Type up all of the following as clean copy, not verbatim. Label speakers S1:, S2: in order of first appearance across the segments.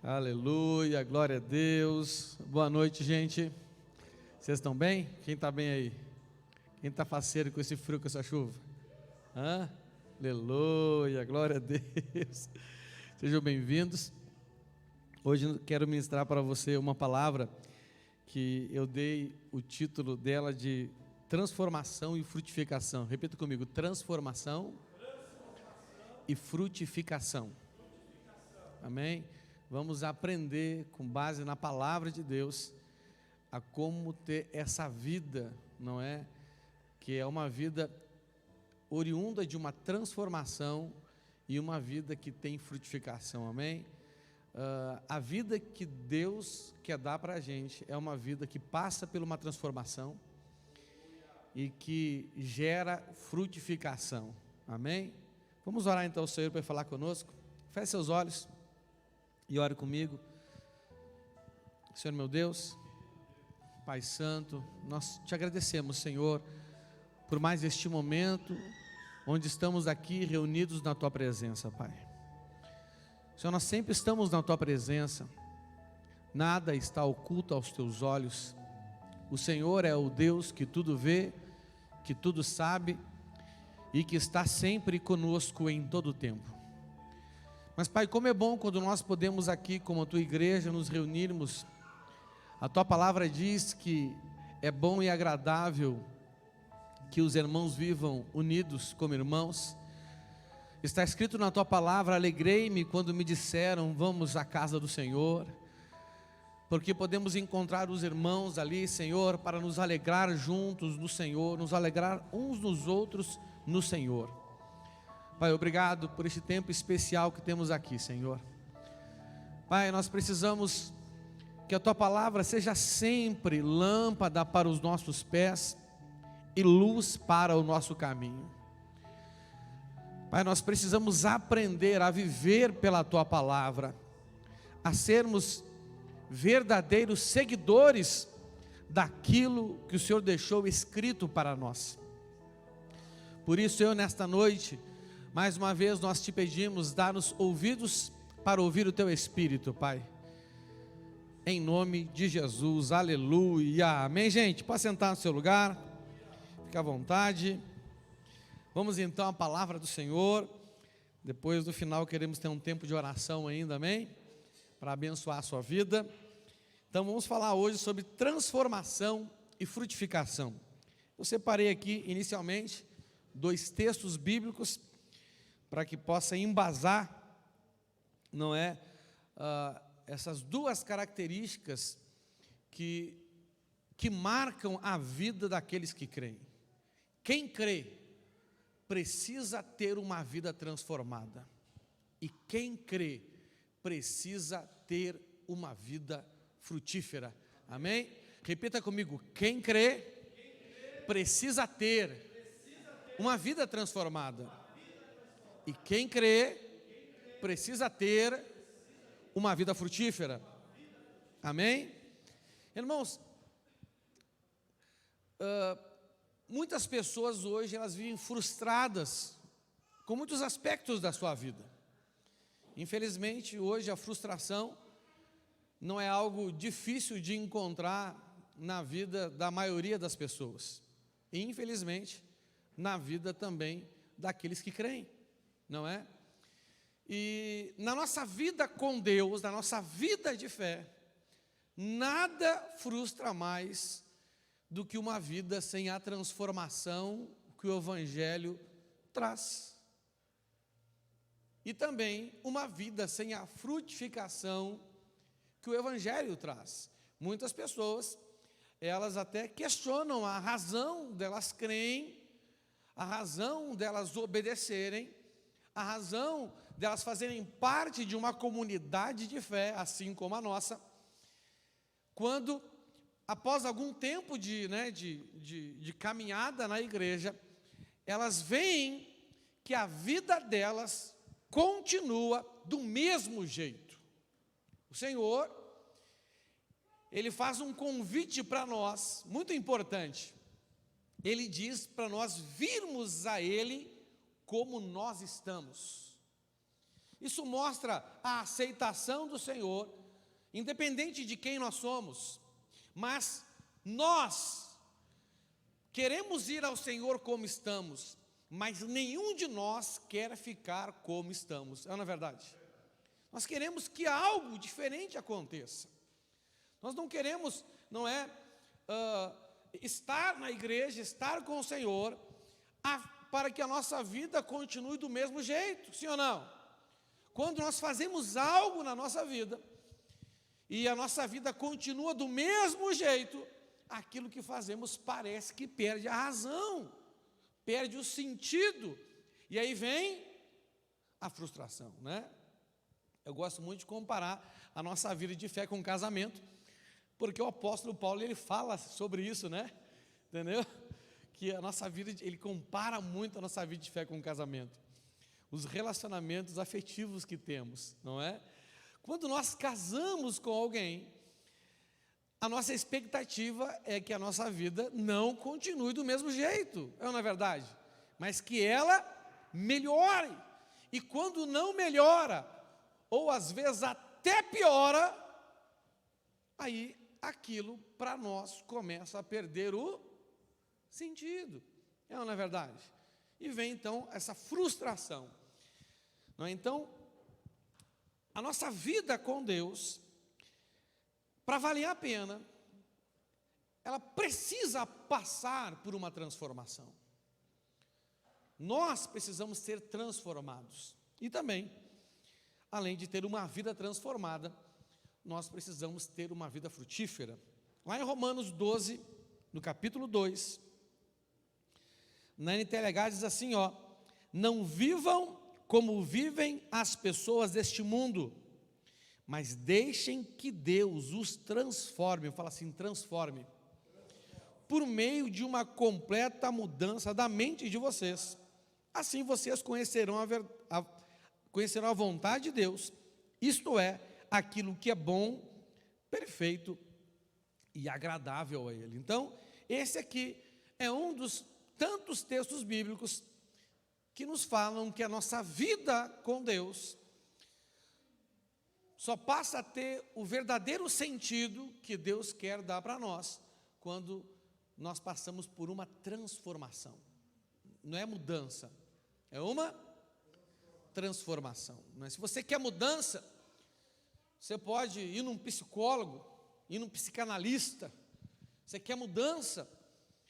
S1: Aleluia, glória a Deus. Boa noite, gente. Vocês estão bem? Quem está bem aí? Quem está faceiro com esse frio, com essa chuva? Aleluia, glória a Deus. Sejam bem-vindos. Hoje eu quero ministrar para você uma palavra que eu dei o título dela de transformação e frutificação. Repita comigo: transformação e frutificação. Amém? Vamos aprender, com base na palavra de Deus, a como ter essa vida, não é? Que é uma vida oriunda de uma transformação e uma vida que tem frutificação, amém? A vida que Deus quer dar para a gente é uma vida que passa por uma transformação e que gera frutificação, amém? Vamos orar então ao Senhor para falar conosco. Feche seus olhos e ore comigo. Senhor meu Deus, Pai Santo, nós te agradecemos, Senhor, por mais este momento, onde estamos aqui reunidos na Tua presença, Pai. Senhor, nós sempre estamos na Tua presença, nada está oculto aos Teus olhos. O Senhor é o Deus que tudo vê, que tudo sabe e que está sempre conosco em todo o tempo. Mas, Pai, como é bom quando nós podemos aqui, como a Tua igreja, nos reunirmos. A Tua palavra diz que é bom e agradável que os irmãos vivam unidos como irmãos. Está escrito na Tua palavra: alegrei-me quando me disseram, vamos à casa do Senhor, porque podemos encontrar os irmãos ali, Senhor, para nos alegrar juntos no Senhor, nos alegrar uns nos outros no Senhor. Pai, obrigado por este tempo especial que temos aqui, Senhor. Pai, nós precisamos que a Tua palavra seja sempre lâmpada para os nossos pés e luz para o nosso caminho. Pai, nós precisamos aprender a viver pela Tua palavra, a sermos verdadeiros seguidores daquilo que o Senhor deixou escrito para nós. Por isso, eu nesta noite, mais uma vez nós te pedimos, dá-nos ouvidos para ouvir o Teu Espírito, Pai. Em nome de Jesus, aleluia, amém, gente? Pode sentar no seu lugar, fique à vontade. Vamos então à palavra do Senhor. Depois do final queremos ter um tempo de oração ainda, amém? Para abençoar a sua vida. Então vamos falar hoje sobre transformação e frutificação. Eu separei aqui inicialmente 2 textos bíblicos para que possa embasar, não é, essas 2 características que marcam a vida daqueles que creem. Quem crê precisa ter uma vida transformada, e quem crê precisa ter uma vida frutífera, amém? Repita comigo: quem crê precisa ter uma vida transformada, e quem crê precisa ter uma vida frutífera, amém? Irmãos, muitas pessoas hoje elas vivem frustradas com muitos aspectos da sua vida. Infelizmente, hoje a frustração não é algo difícil de encontrar na vida da maioria das pessoas, e infelizmente na vida também daqueles que creem, não é? E na nossa vida com Deus, na nossa vida de fé, nada frustra mais do que uma vida sem a transformação que o Evangelho traz. E também uma vida sem a frutificação que o Evangelho traz. Muitas pessoas, elas até questionam a razão delas creem, a razão delas obedecerem, a razão delas fazerem parte de uma comunidade de fé, assim como a nossa, quando, após algum tempo de caminhada na igreja, elas veem que a vida delas continua do mesmo jeito. O Senhor, Ele faz um convite para nós, muito importante. Ele diz para nós virmos a Ele como nós estamos. Isso mostra a aceitação do Senhor, independente de quem nós somos. Mas nós queremos ir ao Senhor como estamos, mas nenhum de nós quer ficar como estamos. Não é verdade? Nós queremos que algo diferente aconteça. Nós não queremos, estar na igreja, estar com o Senhor, para que a nossa vida continue do mesmo jeito, sim ou não? Quando nós fazemos algo na nossa vida, e a nossa vida continua do mesmo jeito, aquilo que fazemos parece que perde a razão, perde o sentido, e aí vem a frustração, né? Eu gosto muito de comparar a nossa vida de fé com o casamento, porque o apóstolo Paulo, ele fala sobre isso, né? Entendeu? Que a nossa vida, ele compara muito a nossa vida de fé com o casamento. Os relacionamentos afetivos que temos, não é? Quando nós casamos com alguém, a nossa expectativa é que a nossa vida não continue do mesmo jeito, não é verdade? Mas que ela melhore. E quando não melhora, ou às vezes até piora, aí aquilo para nós começa a perder o sentido, não é verdade? E vem então essa frustração. Não é? Então, a nossa vida com Deus, para valer a pena, ela precisa passar por uma transformação. Nós precisamos ser transformados. E também, além de ter uma vida transformada, nós precisamos ter uma vida frutífera. Lá em Romanos 12, no capítulo 2, na NTLH diz assim, não vivam como vivem as pessoas deste mundo, mas deixem que Deus os transforme, fala assim, transforme, por meio de uma completa mudança da mente de vocês. Assim vocês conhecerão a vontade de Deus, isto é, aquilo que é bom, perfeito e agradável a Ele. Então, esse aqui é um dos tantos textos bíblicos que nos falam que a nossa vida com Deus só passa a ter o verdadeiro sentido que Deus quer dar para nós, quando nós passamos por uma transformação. Não é mudança, é uma transformação. Não é? Se você quer mudança, você pode ir num psicólogo, ir num psicanalista. Você quer mudança?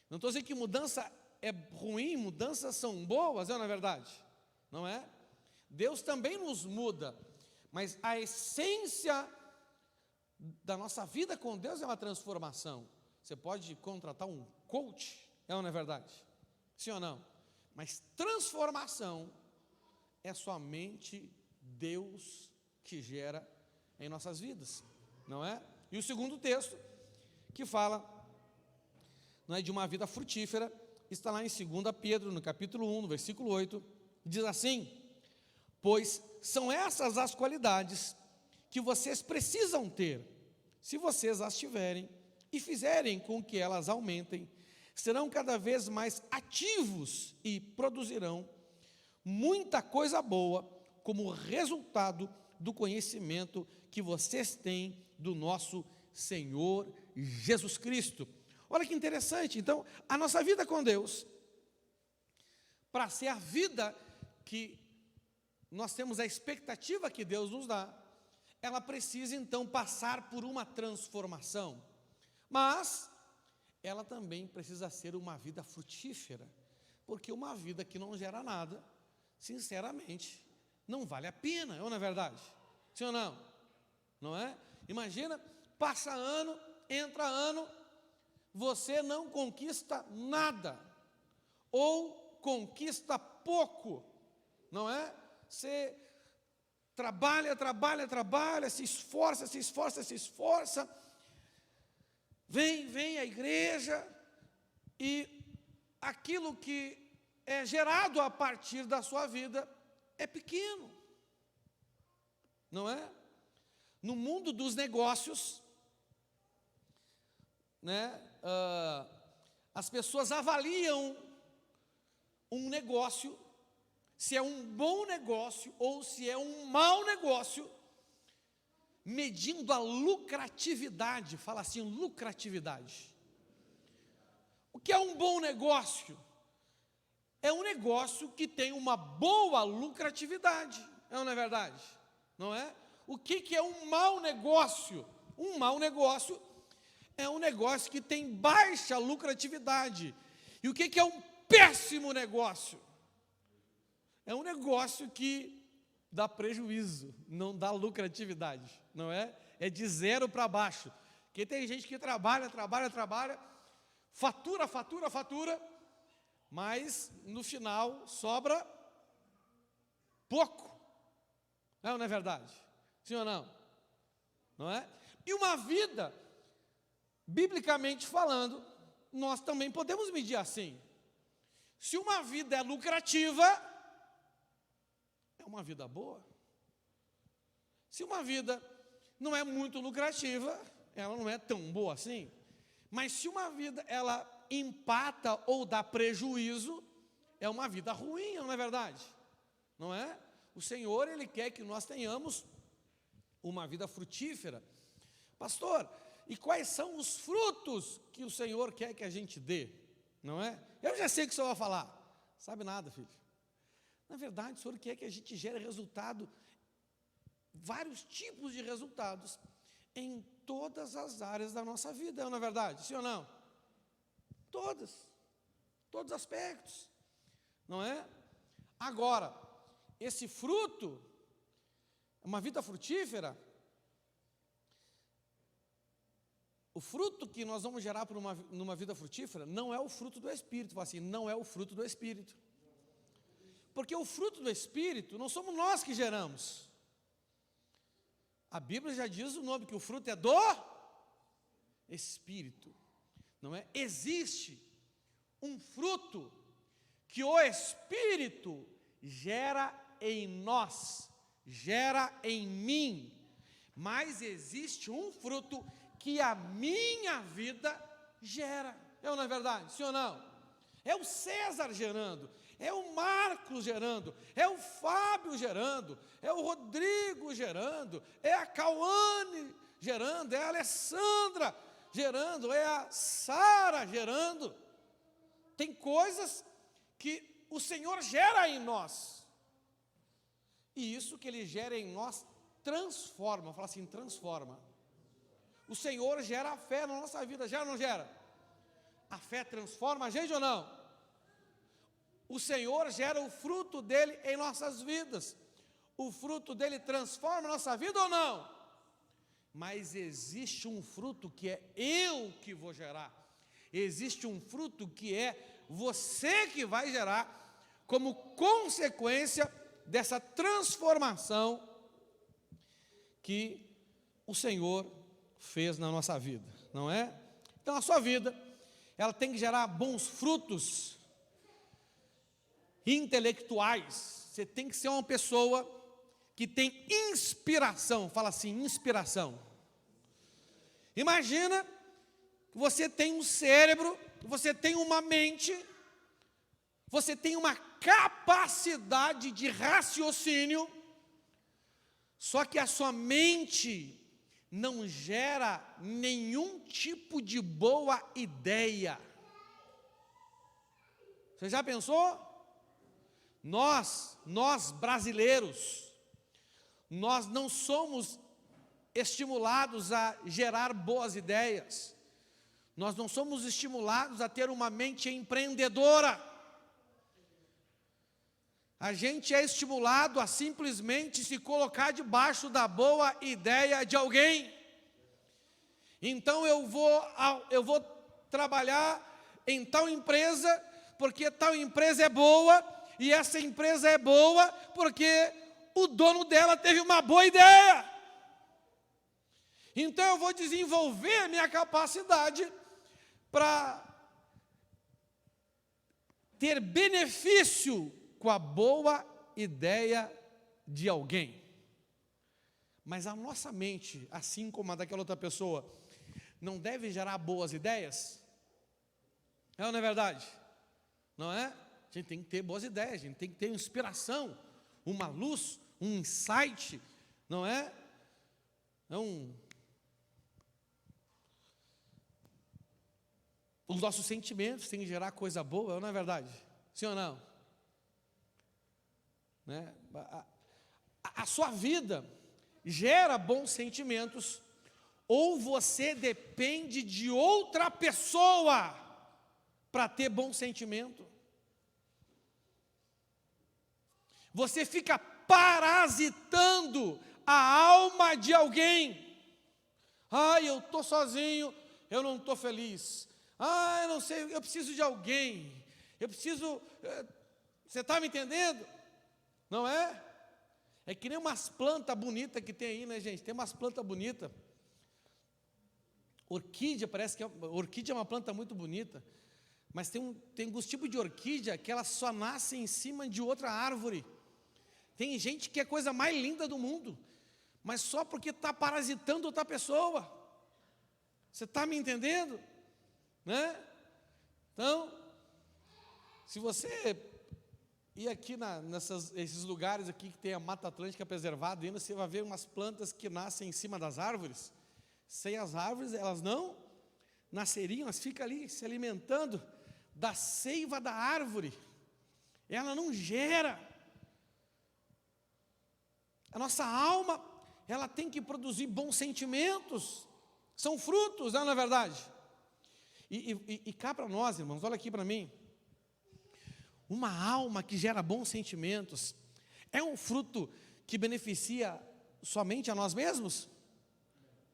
S1: Não estou dizendo que mudança é ruim, mudanças são boas, não é verdade? Não é? Deus também nos muda, mas a essência da nossa vida com Deus é uma transformação. Você pode contratar um coach, não é verdade? Sim ou não? Mas transformação é somente Deus que gera em nossas vidas, não é? E o segundo texto, que fala, não é, de uma vida frutífera, está lá em 2 Pedro, no capítulo 1, no versículo 8, diz assim, pois são essas as qualidades que vocês precisam ter. Se vocês as tiverem e fizerem com que elas aumentem, serão cada vez mais ativos e produzirão muita coisa boa como resultado do conhecimento que vocês têm do nosso Senhor Jesus Cristo. Olha que interessante. Então, a nossa vida com Deus, para ser a vida que nós temos a expectativa que Deus nos dá, ela precisa então passar por uma transformação, mas ela também precisa ser uma vida frutífera, porque uma vida que não gera nada, sinceramente, não vale a pena, não é verdade? Sim ou não? Não é? Imagina, passa ano, entra ano, você não conquista nada, ou conquista pouco, não é? Você trabalha, se esforça, vem à igreja, e aquilo que é gerado a partir da sua vida é pequeno, não é? No mundo dos negócios, né, as pessoas avaliam um negócio se é um bom negócio ou se é um mau negócio, medindo a lucratividade. Fala assim, lucratividade. O que é um bom negócio? É um negócio que tem uma boa lucratividade, não é verdade? Não é? O que é um mau negócio? Um mau negócio é um negócio que tem baixa lucratividade. E o que é um péssimo negócio? É um negócio que dá prejuízo, não dá lucratividade, não é? É de 0 para baixo. Porque tem gente que trabalha, fatura, mas no final sobra pouco. Não é verdade? Sim ou não? Não é? E uma vida, biblicamente falando, nós também podemos medir assim. Se uma vida é lucrativa, é uma vida boa. Se uma vida não é muito lucrativa, ela não é tão boa assim. Mas se uma vida ela empata ou dá prejuízo, é uma vida ruim, não é verdade? Não é? O Senhor, Ele quer que nós tenhamos uma vida frutífera. Pastor, e quais são os frutos que o Senhor quer que a gente dê? Não é? Eu já sei o que o Senhor vai falar. Sabe nada, filho. Na verdade, o Senhor quer que a gente gere resultado, vários tipos de resultados, em todas as áreas da nossa vida, não é verdade? Sim ou não? Todos os aspectos, não é? Agora, esse fruto, uma vida frutífera, o fruto que nós vamos gerar numa vida frutífera não é o fruto do Espírito. Fala assim, não é o fruto do Espírito. Porque o fruto do Espírito não somos nós que geramos. A Bíblia já diz o nome, que o fruto é do Espírito. Não é? Existe um fruto que o Espírito gera em nós, gera em mim. Mas existe um fruto que a minha vida gera. Não é verdade? Sim ou não? É o César gerando, é o Marcos gerando, é o Fábio gerando, é o Rodrigo gerando, é a Cauane gerando, é a Alessandra gerando, é a Sara gerando. Tem coisas que o Senhor gera em nós. E isso que Ele gera em nós transforma. Fala assim, transforma. O Senhor gera a fé na nossa vida, gera ou não gera? A fé transforma a gente ou não? O Senhor gera o fruto dEle em nossas vidas. O fruto dEle transforma a nossa vida ou não? Mas existe um fruto que é eu que vou gerar. Existe um fruto que é você que vai gerar, como consequência dessa transformação que o Senhor fez na nossa vida, não é? Então a sua vida, ela tem que gerar bons frutos intelectuais. Você tem que ser uma pessoa que tem inspiração. Fala assim, inspiração. Imagina que você tem um cérebro, você tem uma mente, você tem uma capacidade de raciocínio, só que a sua mente não gera nenhum tipo de boa ideia. Você já pensou? Nós brasileiros, nós não somos estimulados a gerar boas ideias. Nós não somos estimulados a ter uma mente empreendedora. A gente é estimulado a simplesmente se colocar debaixo da boa ideia de alguém. Então eu vou trabalhar em tal empresa, porque tal empresa é boa, e essa empresa é boa porque o dono dela teve uma boa ideia. Então eu vou desenvolver a minha capacidade para ter benefício com a boa ideia de alguém. Mas a nossa mente, assim como a daquela outra pessoa, não deve gerar boas ideias? É ou não é verdade? Não é? A gente tem que ter boas ideias, a gente tem que ter inspiração, uma luz, um insight, não é? Os nossos sentimentos têm que gerar coisa boa, não é verdade? Sim ou não? Né? A sua vida gera bons sentimentos, ou você depende de outra pessoa para ter bom sentimento? Você fica parasitando a alma de alguém. Eu estou sozinho, eu não estou feliz. Eu não sei, eu preciso de alguém. Eu preciso... Você está me entendendo? Não é? É que nem umas plantas bonitas que tem aí, né, gente? Tem umas plantas bonitas. Orquídea, parece que orquídea é uma planta muito bonita. Mas tem alguns tipos de orquídea que ela só nasce em cima de outra árvore. Tem gente que é a coisa mais linda do mundo, mas só porque está parasitando outra pessoa. Você está me entendendo? Né? Então, se você ir aqui nesses lugares aqui que tem a Mata Atlântica preservada, ainda você vai ver umas plantas que nascem em cima das árvores. Sem as árvores, elas não nasceriam, elas ficam ali se alimentando da seiva da árvore. Ela não gera. A nossa alma, ela tem que produzir bons sentimentos. São frutos, não é verdade? E cá para nós, irmãos, olha aqui para mim. Uma alma que gera bons sentimentos é um fruto que beneficia somente a nós mesmos?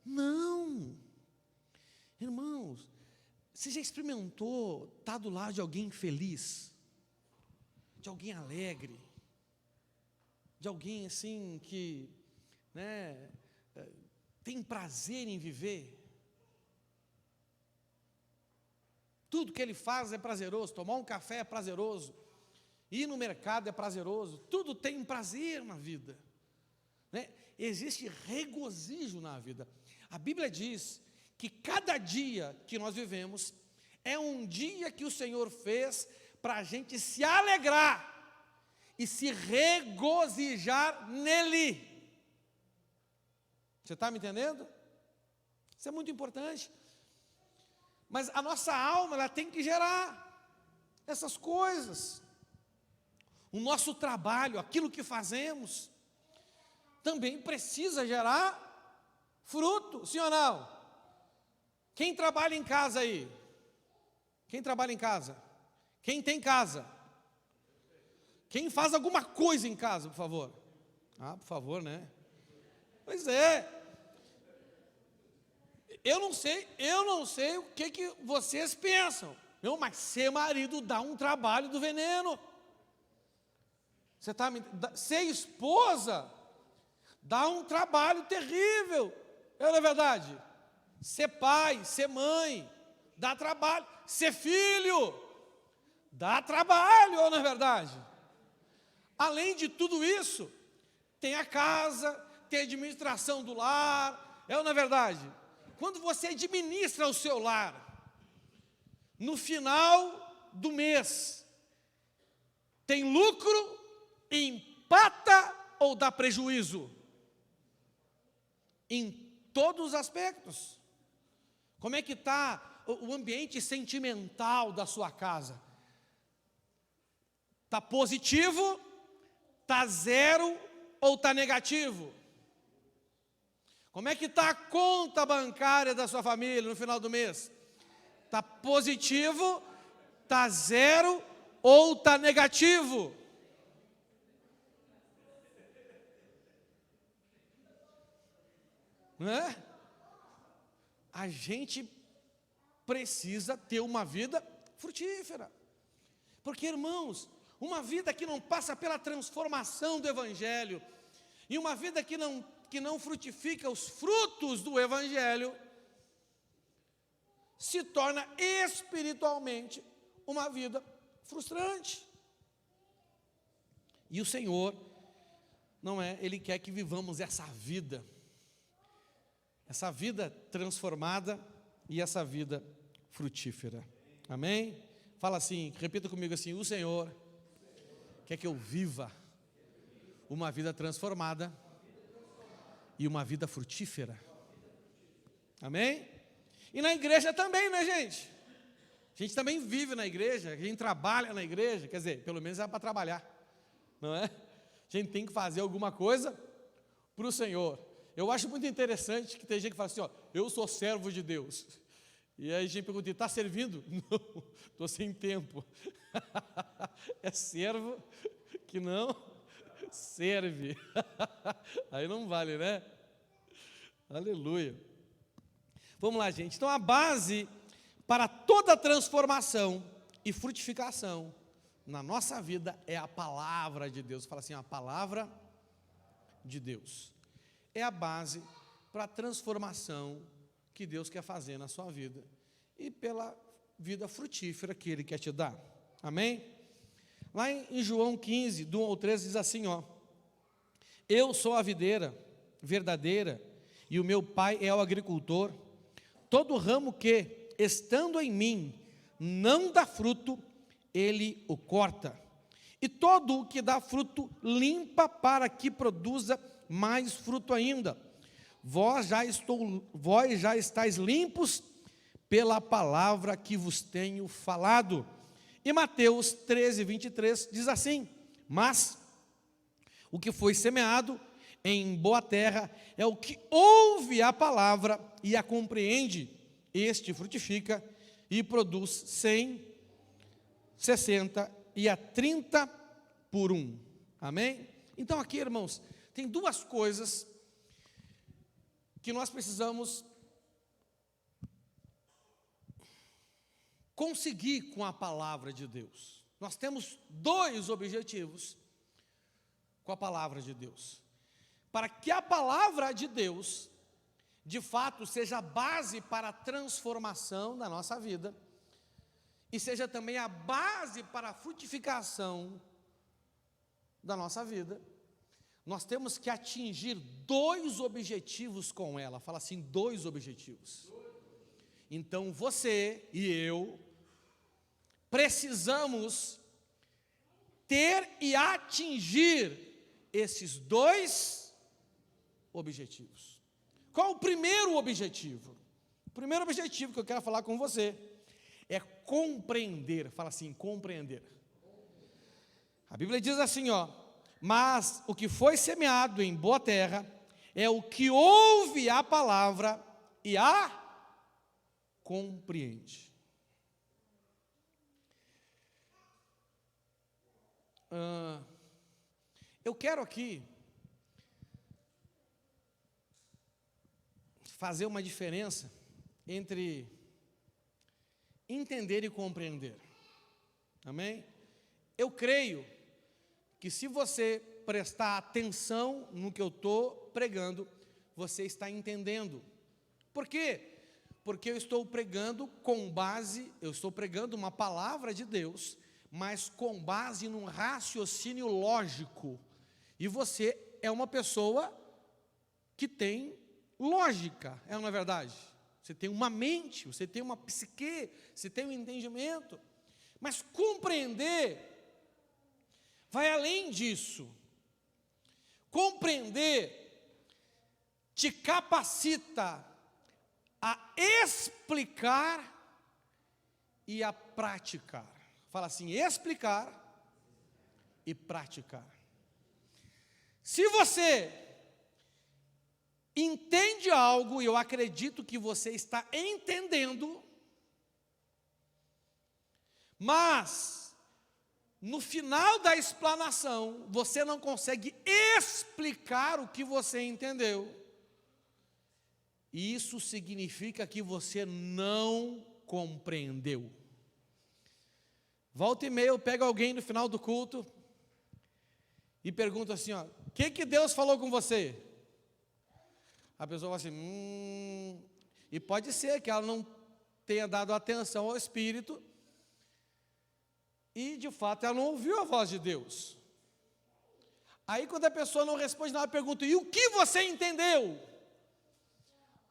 S1: Não. Irmãos, você já experimentou estar do lado de alguém feliz? De alguém alegre? De alguém assim que, né, tem prazer em viver? Tudo que ele faz é prazeroso, tomar um café é prazeroso, ir no mercado é prazeroso, tudo tem prazer na vida, né? Existe regozijo na vida. A Bíblia diz que cada dia que nós vivemos é um dia que o Senhor fez para a gente se alegrar e se regozijar nele. Você está me entendendo? Isso é muito importante. Mas a nossa alma, ela tem que gerar essas coisas. O nosso trabalho, aquilo que fazemos, também precisa gerar fruto, sim ou não? Quem trabalha em casa aí? Quem trabalha em casa? Quem tem casa? Quem faz alguma coisa em casa, por favor? Por favor, né? Pois é. Eu não sei o que vocês pensam. Mas ser marido dá um trabalho do veneno. Ser esposa dá um trabalho terrível. Não é verdade? Ser pai, ser mãe, dá trabalho. Ser filho, dá trabalho, não é verdade? Além de tudo isso, tem a casa, tem a administração do lar, não é verdade? Quando você administra o seu lar, no final do mês, tem lucro, empata ou dá prejuízo? Em todos os aspectos. Como é que está o ambiente sentimental da sua casa? Está positivo? Está zero ou está negativo? Como é que está a conta bancária da sua família no final do mês? Está positivo, está zero ou está negativo? Não é? A gente precisa ter uma vida frutífera. Porque, irmãos, uma vida que não passa pela transformação do Evangelho, e uma vida que não frutifica os frutos do Evangelho, se torna espiritualmente uma vida frustrante. E o Senhor, Ele quer que vivamos essa vida transformada e essa vida frutífera. Amém? Fala assim, repita comigo assim: o Senhor quer que eu viva uma vida transformada e uma vida frutífera. Amém? E na igreja também, né, gente? A gente também vive na igreja, a gente trabalha na igreja, quer dizer, pelo menos é para trabalhar, não é? A gente tem que fazer alguma coisa para o Senhor. Eu acho muito interessante que tem gente que fala assim, ó, eu sou servo de Deus. E aí a gente pergunta, está servindo? Não, estou sem tempo. É servo que não serve. Aí não vale, né? Aleluia. Vamos lá, gente. Então a base para toda transformação e frutificação na nossa vida é a palavra de Deus. Fala assim, a palavra de Deus é a base para a transformação que Deus quer fazer na sua vida e pela vida frutífera que Ele quer te dar. Amém? Lá em João 15, do 1 ao 13, diz assim, ó, eu sou a videira verdadeira e o meu pai é o agricultor. Todo ramo que, estando em mim, não dá fruto, ele o corta. E todo o que dá fruto, limpa para que produza mais fruto ainda. Vós já estáis limpos pela palavra que vos tenho falado. E Mateus 13, 23 diz assim, mas o que foi semeado em boa terra é o que ouve a palavra e a compreende. Este frutifica e produz 100, 60 e a 30 por 1. Amém? Então aqui, irmãos, tem duas coisas que nós precisamos conseguir com a palavra de Deus. Nós temos dois objetivos com a palavra de Deus. Para que a palavra de Deus, de fato, seja a base para a transformação da nossa vida e seja também a base para a frutificação da nossa vida, nós temos que atingir dois objetivos com ela. Fala assim, dois objetivos. Então você e eu precisamos ter e atingir esses dois objetivos. Qual o primeiro objetivo? O primeiro objetivo que eu quero falar com você é compreender. Fala assim, compreender. A Bíblia diz assim, ó, mas o que foi semeado em boa terra é o que ouve a palavra e a compreende. Eu quero aqui fazer uma diferença entre entender e compreender. Amém? Eu creio que se você prestar atenção no que eu estou pregando, você está entendendo. Por quê? Porque eu estou pregando eu estou pregando uma palavra de Deus, mas com base num raciocínio lógico. E você é uma pessoa que tem lógica, não é verdade? Você tem uma mente, você tem uma psique, você tem um entendimento. Mas compreender vai além disso. Compreender te capacita a explicar e a praticar. Fala assim, explicar e praticar. Se você entende algo, e eu acredito que você está entendendo, mas no final da explanação, você não consegue explicar o que você entendeu, isso significa que você não compreendeu. Volta e meia eu pego alguém no final do culto e pergunto assim, ó, o que Deus falou com você? A pessoa fala assim, e pode ser que ela não tenha dado atenção ao Espírito e de fato ela não ouviu a voz de Deus. Aí quando a pessoa não responde nada, eu pergunto, e o que você entendeu?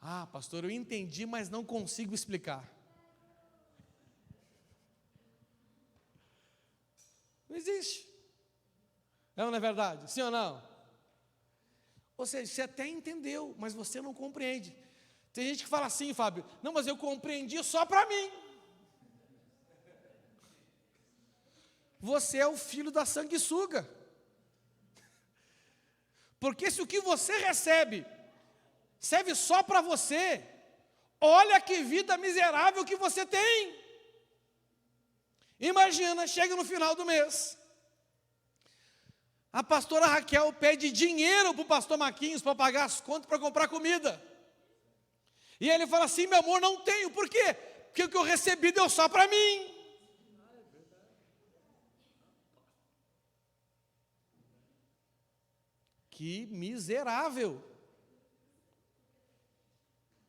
S1: Ah, pastor, eu entendi, mas não consigo explicar. Não existe. É ou não é verdade? Sim ou não? Ou seja, você até entendeu, mas você não compreende. Tem gente que fala assim, Fábio, não, mas eu compreendi só para mim. Você é o filho da sanguessuga. Porque se o que você recebe serve só para você, olha que vida miserável que você tem. Imagina, chega no final do mês, a pastora Raquel pede dinheiro para o pastor Marquinhos para pagar as contas, para comprar comida. E ele fala assim, meu amor, não tenho. Por quê? Porque o que eu recebi deu só para mim. Que miserável.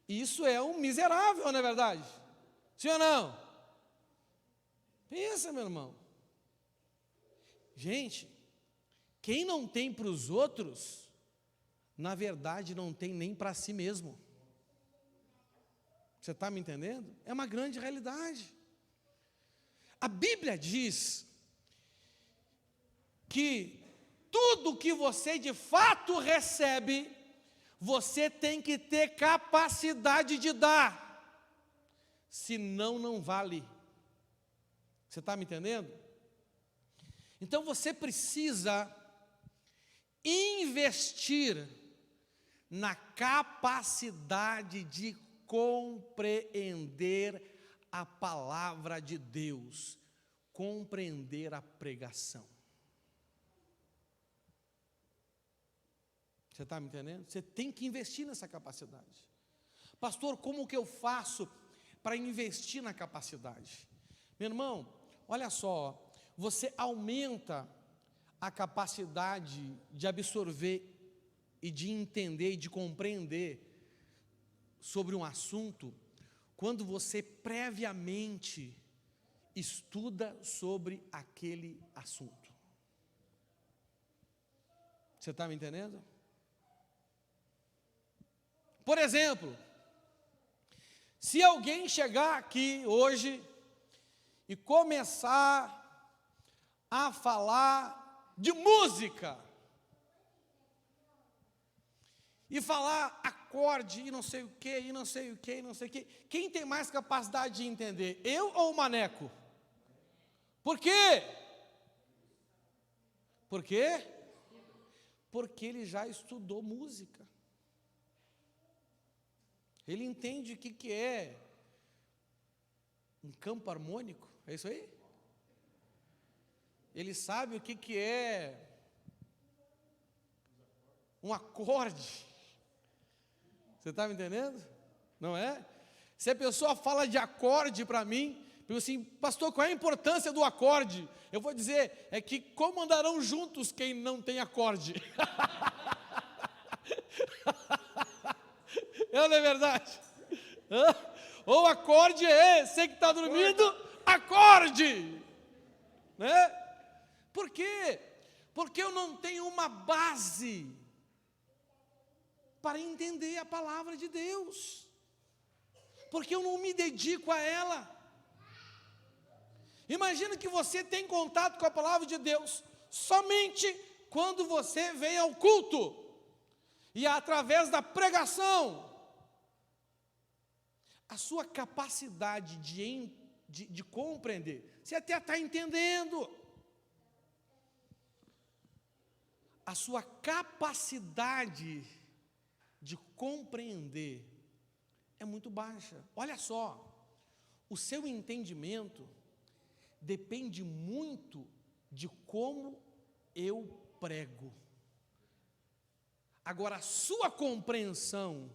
S1: Isso é um miserável, não é verdade? Sim ou não? Pensa, meu irmão. Gente, quem não tem para os outros, na verdade não tem nem para si mesmo. Você está me entendendo? É uma grande realidade. A Bíblia diz que tudo que você de fato recebe, você tem que ter capacidade de dar, senão não vale. Você está me entendendo? Então você precisa investir na capacidade de compreender a palavra de Deus, compreender a pregação. Você está me entendendo? Você tem que investir nessa capacidade. Pastor, como que eu faço para investir na capacidade? Meu irmão, olha só, você aumenta a capacidade de absorver e de entender e de compreender sobre um assunto quando você previamente estuda sobre aquele assunto. Você está me entendendo? Por exemplo, se alguém chegar aqui hoje e começar a falar de música, e falar acorde, e não sei o que, e não sei o que, e não sei o que, quem tem mais capacidade de entender, eu ou o Maneco? Por quê? Por quê? Porque ele já estudou música. Ele entende o que é um campo harmônico, é isso aí? Ele sabe o que é um acorde. Você está me entendendo? Não é? Se a pessoa fala de acorde para mim, eu assim, pastor, qual é a importância do acorde? Eu vou dizer, é que como andarão juntos quem não tem acorde? Não é verdade? Ou acorde é, você que está dormindo, acorde! Né? Por quê? Porque eu não tenho uma base para entender a palavra de Deus, porque eu não me dedico a ela. Imagina que você tem contato com a palavra de Deus somente quando você vem ao culto, e através da pregação, a sua capacidade de compreender, você até está entendendo, a sua capacidade de compreender é muito baixa. Olha só, o seu entendimento depende muito de como eu prego. Agora, a sua compreensão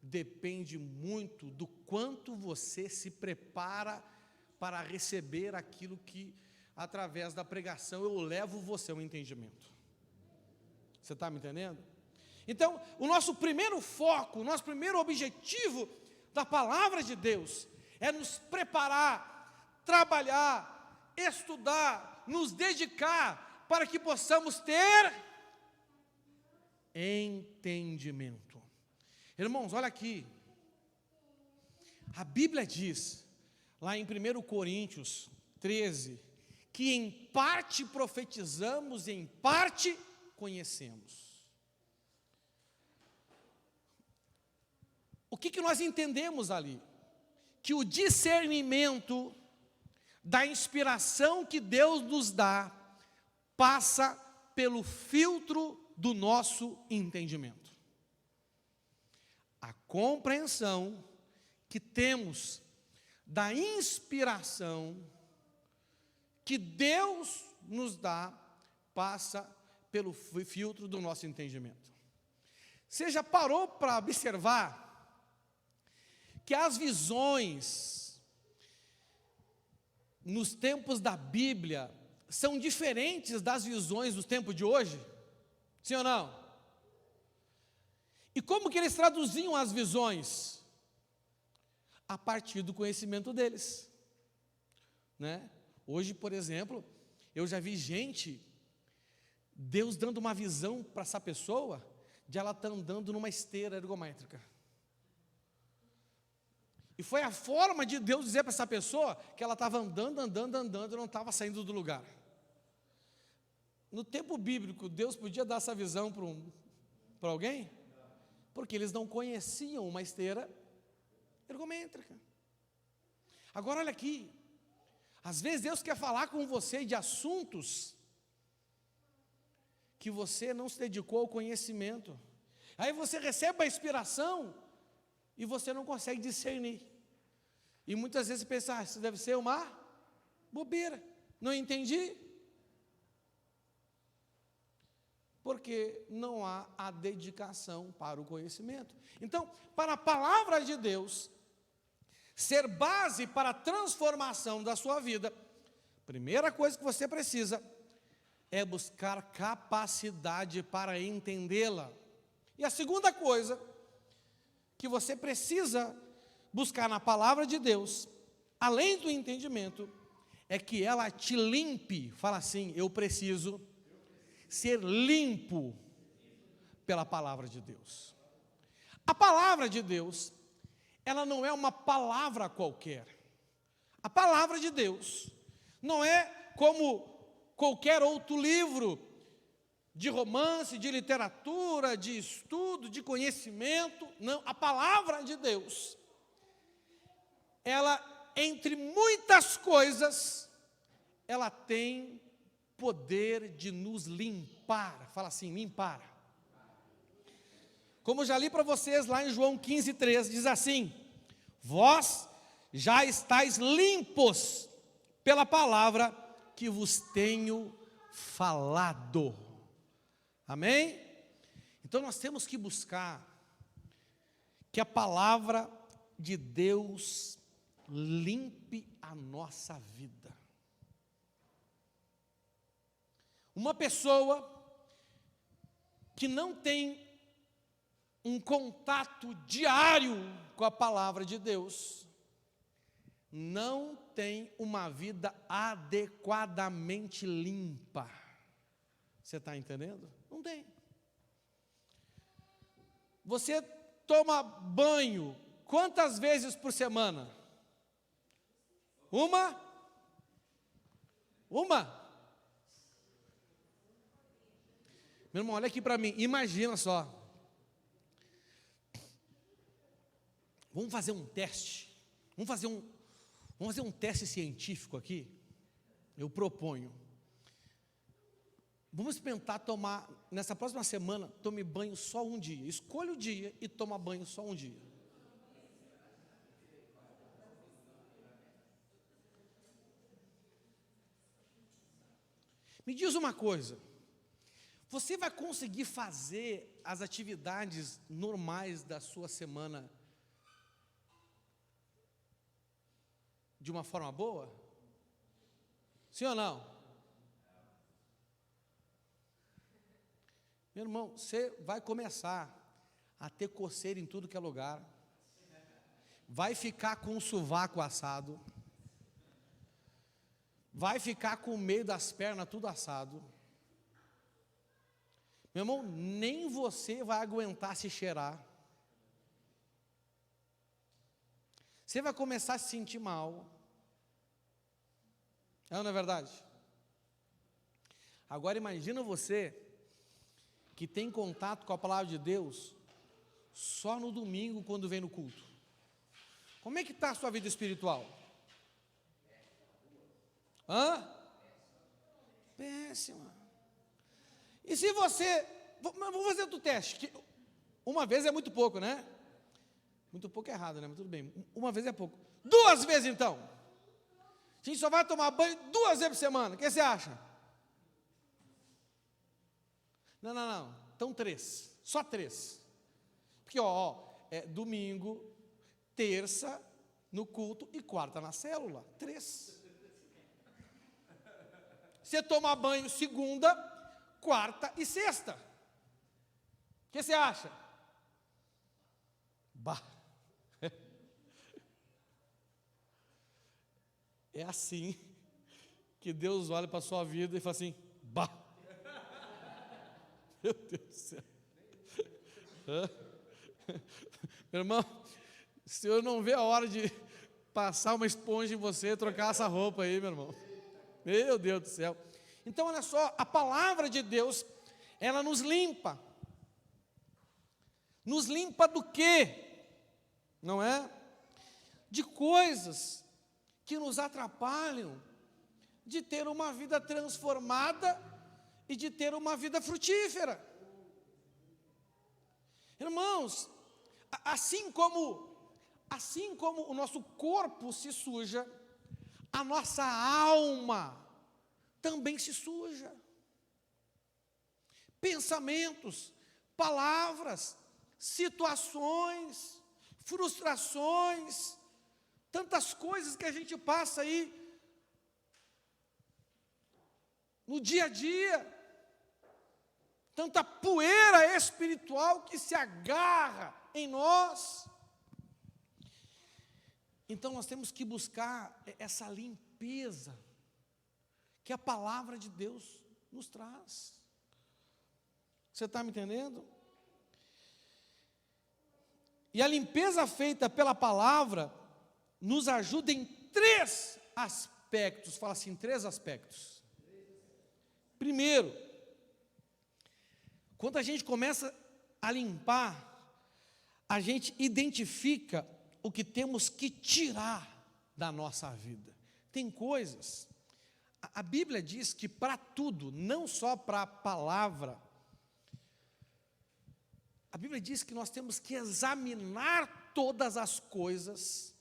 S1: depende muito do quanto você se prepara para receber aquilo que, através da pregação, eu levo você ao entendimento. Você está me entendendo? Então, o nosso primeiro foco, o nosso primeiro objetivo da palavra de Deus é nos preparar, trabalhar, estudar, nos dedicar para que possamos ter entendimento. Irmãos, olha aqui, a Bíblia diz, lá em 1 Coríntios 13, que em parte profetizamos e em parte conhecemos. O que nós entendemos ali? Que o discernimento da inspiração que Deus nos dá passa pelo filtro do nosso entendimento. A compreensão que temos da inspiração que Deus nos dá passa pelo filtro do nosso entendimento. Você já parou para observar que as visões nos tempos da Bíblia são diferentes das visões dos tempos de hoje? Sim ou não? E como que eles traduziam as visões? A partir do conhecimento deles, né? Hoje, por exemplo, eu já vi gente, Deus dando uma visão para essa pessoa, de ela estar andando numa esteira ergométrica. E foi a forma de Deus dizer para essa pessoa que ela estava andando e não estava saindo do lugar. No tempo bíblico, Deus podia dar essa visão para alguém? Porque eles não conheciam uma esteira ergométrica. Agora olha aqui, às vezes Deus quer falar com você de assuntos que você não se dedicou ao conhecimento. Aí você recebe a inspiração e você não consegue discernir. E muitas vezes você pensa, isso deve ser uma bobeira, não entendi. Porque não há a dedicação para o conhecimento. Então, para a palavra de Deus ser base para a transformação da sua vida, primeira coisa que você precisa é buscar capacidade para entendê-la. E a segunda coisa que você precisa buscar na palavra de Deus, além do entendimento, é que ela te limpe. Fala assim, eu preciso ser limpo pela palavra de Deus. A palavra de Deus, ela não é uma palavra qualquer. A palavra de Deus não é como qualquer outro livro de romance, de literatura, de estudo, de conhecimento. Não, a palavra de Deus, ela, entre muitas coisas, ela tem poder de nos limpar. Fala assim, limpar. Como eu já li para vocês lá em João 15:3, diz assim: vós já estáis limpos pela palavra que vos tenho falado. Amém? Então nós temos que buscar que a palavra de Deus limpe a nossa vida. Uma pessoa que não tem um contato diário com a palavra de Deus, não tem uma vida adequadamente limpa. Você está entendendo? Não tem. Você toma banho quantas vezes por semana? Uma? Meu irmão, olha aqui para mim, imagina só. Vamos fazer um teste. Vamos fazer um teste científico aqui. Eu proponho. Vamos tentar tomar, nessa próxima semana, tome banho só um dia. Escolha o dia e toma banho só um dia. Me diz uma coisa. Você vai conseguir fazer as atividades normais da sua semana de uma forma boa? Sim ou não? Meu irmão, você vai começar a ter coceira em tudo que é lugar, vai ficar com o sovaco assado, vai ficar com o meio das pernas tudo assado. Meu irmão, nem você vai aguentar se cheirar. Você vai começar a se sentir mal. Não é verdade? Agora imagina você que tem contato com a palavra de Deus só no domingo quando vem no culto. Como é que está a sua vida espiritual? Péssima. E se você... Vou fazer outro teste. Que uma vez é muito pouco, né? Muito pouco é errado, né? Mas tudo bem. Uma vez é pouco. 2 vezes então. A gente só vai tomar banho 2 vezes por semana. O que você acha? Não. Então 3. Só 3. Porque, é domingo, terça no culto e quarta na célula. 3. Você toma banho segunda, quarta e sexta. O que você acha? Bah. É assim que Deus olha para a sua vida e fala assim, bah. Meu Deus do céu. Meu irmão, o senhor não vê a hora de passar uma esponja em você e trocar essa roupa aí, meu irmão. Meu Deus do céu. Então, olha só, a palavra de Deus, ela nos limpa. Nos limpa do quê? Não é? De coisas que nos atrapalham de ter uma vida transformada e de ter uma vida frutífera. Irmãos, assim como o nosso corpo se suja, a nossa alma também se suja. Pensamentos, palavras, situações, frustrações, tantas coisas que a gente passa aí no dia a dia, tanta poeira espiritual que se agarra em nós. Então nós temos que buscar essa limpeza que a palavra de Deus nos traz. Você está me entendendo? E a limpeza feita pela palavra nos ajuda em 3 aspectos. Fala assim, 3 aspectos. Primeiro, quando a gente começa a limpar, a gente identifica o que temos que tirar da nossa vida. Tem coisas, a Bíblia diz que para tudo, não só para a palavra, a Bíblia diz que nós temos que examinar todas as coisas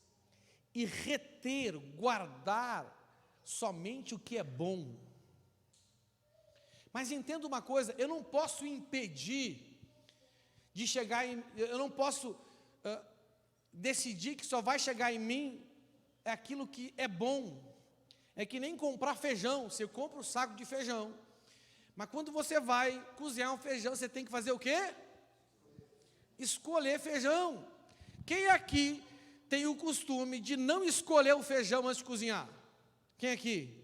S1: e reter, guardar somente o que é bom. Mas entenda uma coisa, eu não posso impedir de chegar em... Eu não posso decidir que só vai chegar em mim aquilo que é bom. É que nem comprar feijão, você compra um saco de feijão. Mas quando você vai cozinhar um feijão, você tem que fazer o quê? Escolher feijão. Quem aqui tem o costume de não escolher o feijão antes de cozinhar? Quem aqui?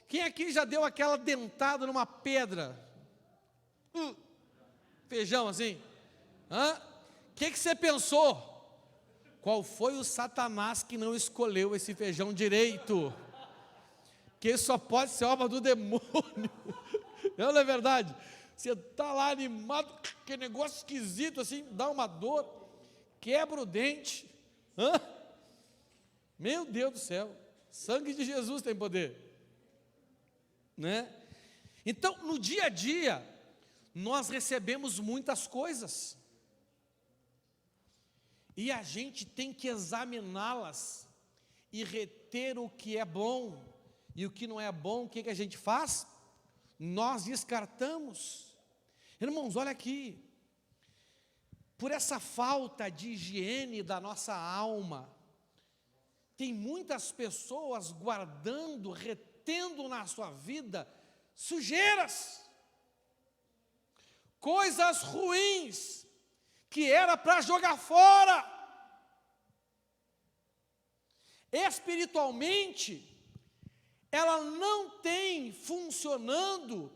S1: Quem aqui já deu aquela dentada numa pedra? Feijão assim? O que você pensou? Qual foi o Satanás que não escolheu esse feijão direito? Que só pode ser obra do demônio. Não é verdade? Você está lá animado, que negócio esquisito assim, dá uma dor, quebra o dente. Meu Deus do céu, sangue de Jesus tem poder. Né? Então, no dia a dia, nós recebemos muitas coisas. E a gente tem que examiná-las e reter o que é bom. E o que não é bom, o que a gente faz? Nós descartamos. Irmãos, olha aqui. Por essa falta de higiene da nossa alma, tem muitas pessoas guardando, retendo na sua vida sujeiras, coisas ruins, que era para jogar fora. Espiritualmente, ela não tem funcionando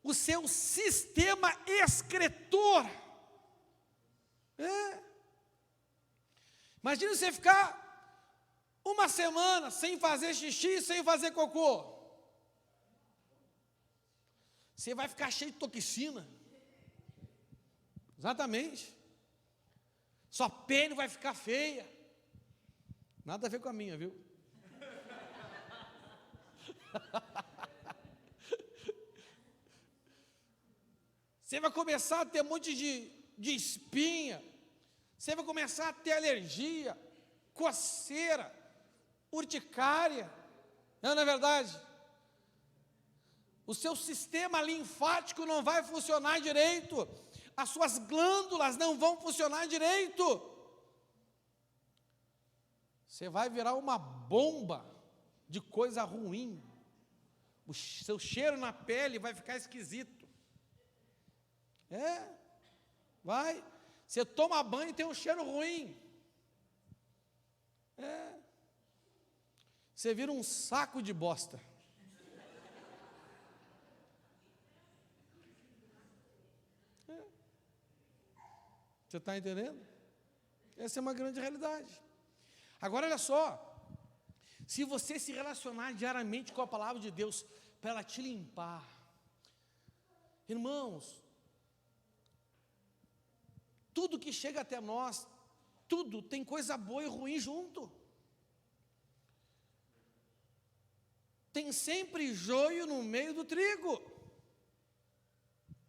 S1: o seu sistema excretor. Imagina você ficar uma semana sem fazer xixi, sem fazer cocô. Você vai ficar cheio de toxina. Exatamente. Sua pele vai ficar feia. Nada a ver com a minha, viu? Você vai começar a ter um monte de espinha. Você vai começar a ter alergia, coceira, urticária. Não é verdade? O seu sistema linfático não vai funcionar direito. As suas glândulas não vão funcionar direito. Você vai virar uma bomba de coisa ruim. O seu cheiro na pele vai ficar esquisito. Vai. Você toma banho e tem um cheiro ruim. Você vira um saco de bosta. Você está entendendo? Essa é uma grande realidade. Agora, olha só. Se você se relacionar diariamente com a palavra de Deus, para ela te limpar. Irmãos, tudo que chega até nós, tudo tem coisa boa e ruim junto. Tem sempre joio no meio do trigo.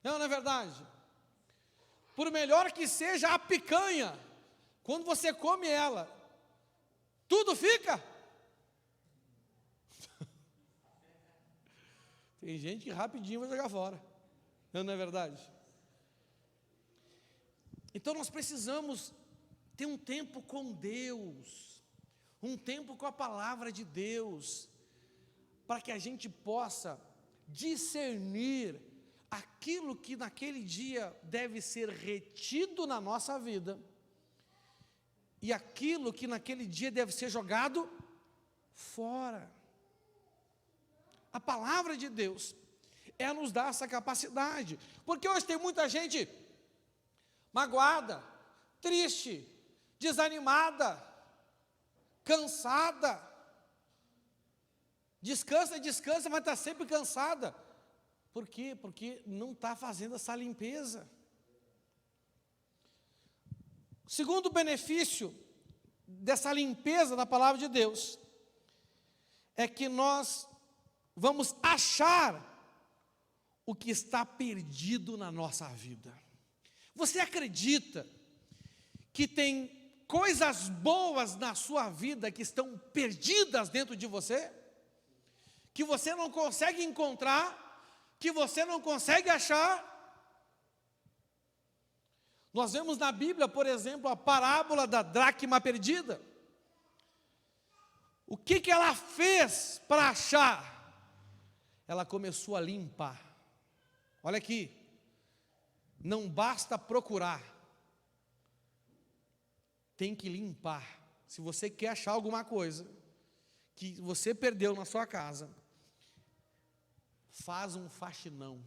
S1: Não é verdade? Por melhor que seja a picanha, quando você come ela, tudo fica. Tem gente que rapidinho vai jogar fora. Não é verdade? Então nós precisamos ter um tempo com Deus, um tempo com a palavra de Deus, para que a gente possa discernir aquilo que naquele dia deve ser retido na nossa vida e aquilo que naquele dia deve ser jogado fora. A palavra de Deus, ela nos dá essa capacidade, porque hoje tem muita gente magoada, triste, desanimada, cansada, descansa, mas está sempre cansada. Por quê? Porque não está fazendo essa limpeza. O segundo benefício dessa limpeza da palavra de Deus é que nós vamos achar o que está perdido na nossa vida. Você acredita que tem coisas boas na sua vida que estão perdidas dentro de você? Que você não consegue encontrar? Que você não consegue achar? Nós vemos na Bíblia, por exemplo, a parábola da dracma perdida. O que ela fez para achar? Ela começou a limpar. Olha aqui, não basta procurar, tem que limpar. Se você quer achar alguma coisa que você perdeu na sua casa, faz um faxinão.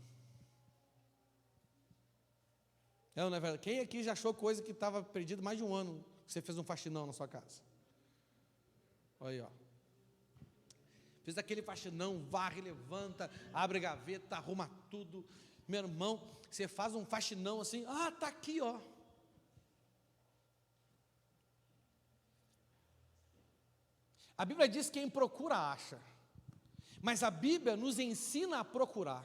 S1: Não é verdade? Quem aqui já achou coisa que estava perdida mais de um ano, que você fez um faxinão na sua casa? Olha aí, ó. Fez aquele faxinão, varre, levanta, abre a gaveta, arruma tudo. Meu irmão, você faz um faxinão assim, está aqui, ó. A Bíblia diz que quem procura acha. Mas a Bíblia nos ensina a procurar.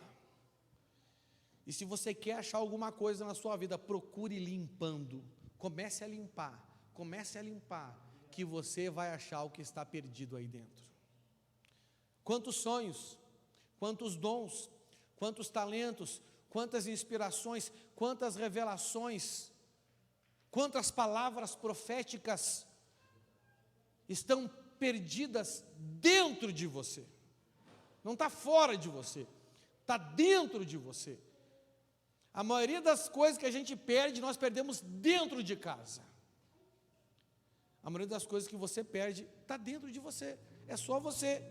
S1: E se você quer achar alguma coisa na sua vida, procure limpando. Comece a limpar, que você vai achar o que está perdido aí dentro. Quantos sonhos, quantos dons, quantos talentos, quantas inspirações, quantas revelações, quantas palavras proféticas estão perdidas dentro de você. Não está fora de você, está dentro de você. A maioria das coisas que a gente perde, nós perdemos dentro de casa. A maioria das coisas que você perde, está dentro de você. É só você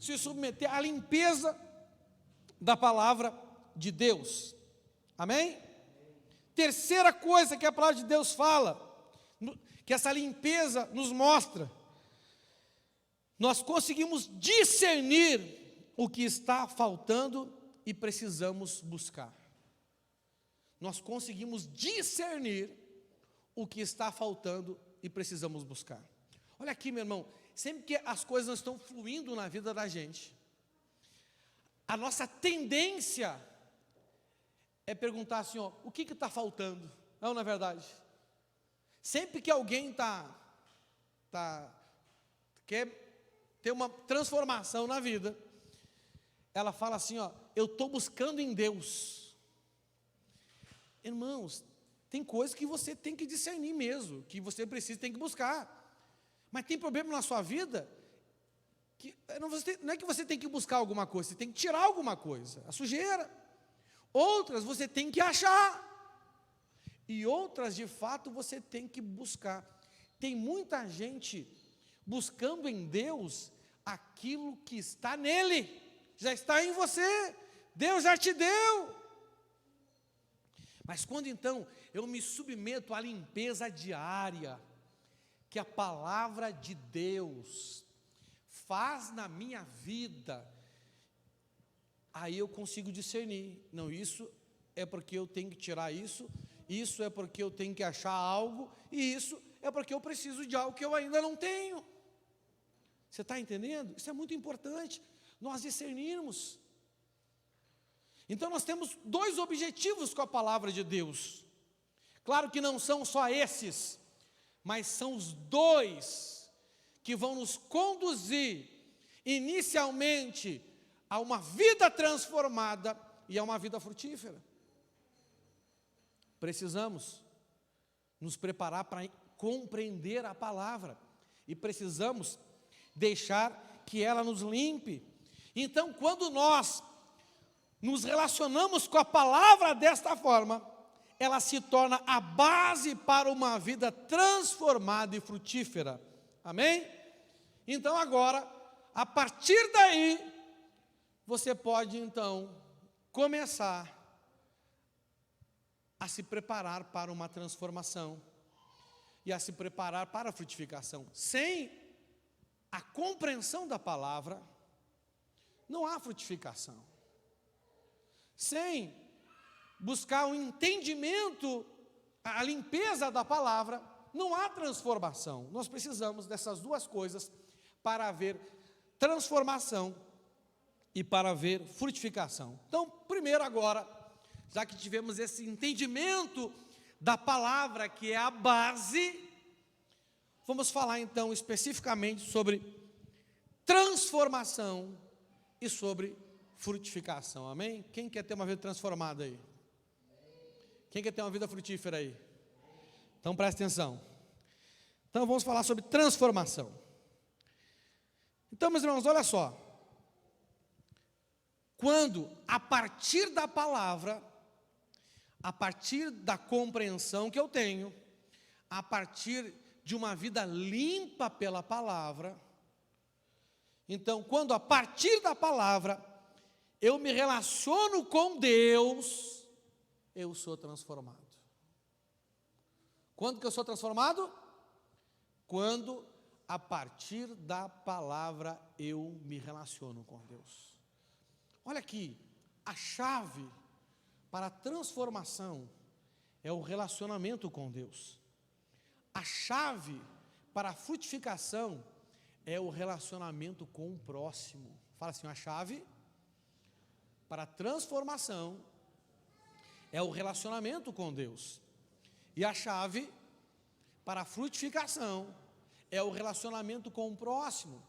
S1: se submeter à limpeza da palavra de Deus. Amém? Terceira coisa que a palavra de Deus fala, que essa limpeza nos mostra, nós conseguimos discernir o que está faltando e precisamos buscar. Nós conseguimos discernir o que está faltando e precisamos buscar. Olha aqui, meu irmão, sempre que as coisas não estão fluindo na vida da gente, a nossa tendência é perguntar assim, ó, o que está faltando? Não é verdade? Sempre que alguém quer ter uma transformação na vida, ela fala assim, ó, eu estou buscando em Deus. Irmãos, tem coisas que você tem que discernir mesmo, que você tem que buscar. Mas tem problema na sua vida, que não é que você tem que buscar alguma coisa, você tem que tirar alguma coisa, a sujeira. Outras você tem que achar. E outras, de fato, você tem que buscar. Tem muita gente buscando em Deus aquilo que está nele, já está em você, Deus já te deu. Mas quando então eu me submeto à limpeza diária, que a palavra de Deus faz na minha vida, aí eu consigo discernir, não, isso é porque eu tenho que tirar isso é porque eu tenho que achar algo, e isso é porque eu preciso de algo que eu ainda não tenho. Você está entendendo? Isso é muito importante, nós discernirmos. Então nós temos dois objetivos com a palavra de Deus. Claro que não são só esses, mas são os dois que vão nos conduzir inicialmente a uma vida transformada e a uma vida frutífera. Precisamos nos preparar para compreender a palavra e precisamos deixar que ela nos limpe. Então, quando nós nos relacionamos com a palavra desta forma, ela se torna a base para uma vida transformada e frutífera. Amém? Então agora, a partir daí, você pode então começar a se preparar para uma transformação e a se preparar para a frutificação. Sem a compreensão da palavra, não há frutificação. Sem buscar o entendimento, a limpeza da palavra, não há transformação. Nós precisamos dessas duas coisas para haver transformação e para haver frutificação. Então, primeiro agora, já que tivemos esse entendimento da palavra, que é a base, vamos falar então especificamente sobre transformação e sobre frutificação, amém? Quem quer ter uma vida transformada aí? Quem quer ter uma vida frutífera aí? Então presta atenção. Então vamos falar sobre transformação. Então, meus irmãos, olha só. Quando, a partir da palavra, a partir da compreensão que eu tenho, a partir de uma vida limpa pela palavra, então, quando a partir da palavra, eu me relaciono com Deus, eu sou transformado. Quando que eu sou transformado? Quando, a partir da palavra, eu me relaciono com Deus. Olha aqui, a chave para a transformação é o relacionamento com Deus. A chave para a frutificação é o relacionamento com o próximo. Fala assim, a chave para a transformação é o relacionamento com Deus. E a chave para a frutificação é o relacionamento com o próximo.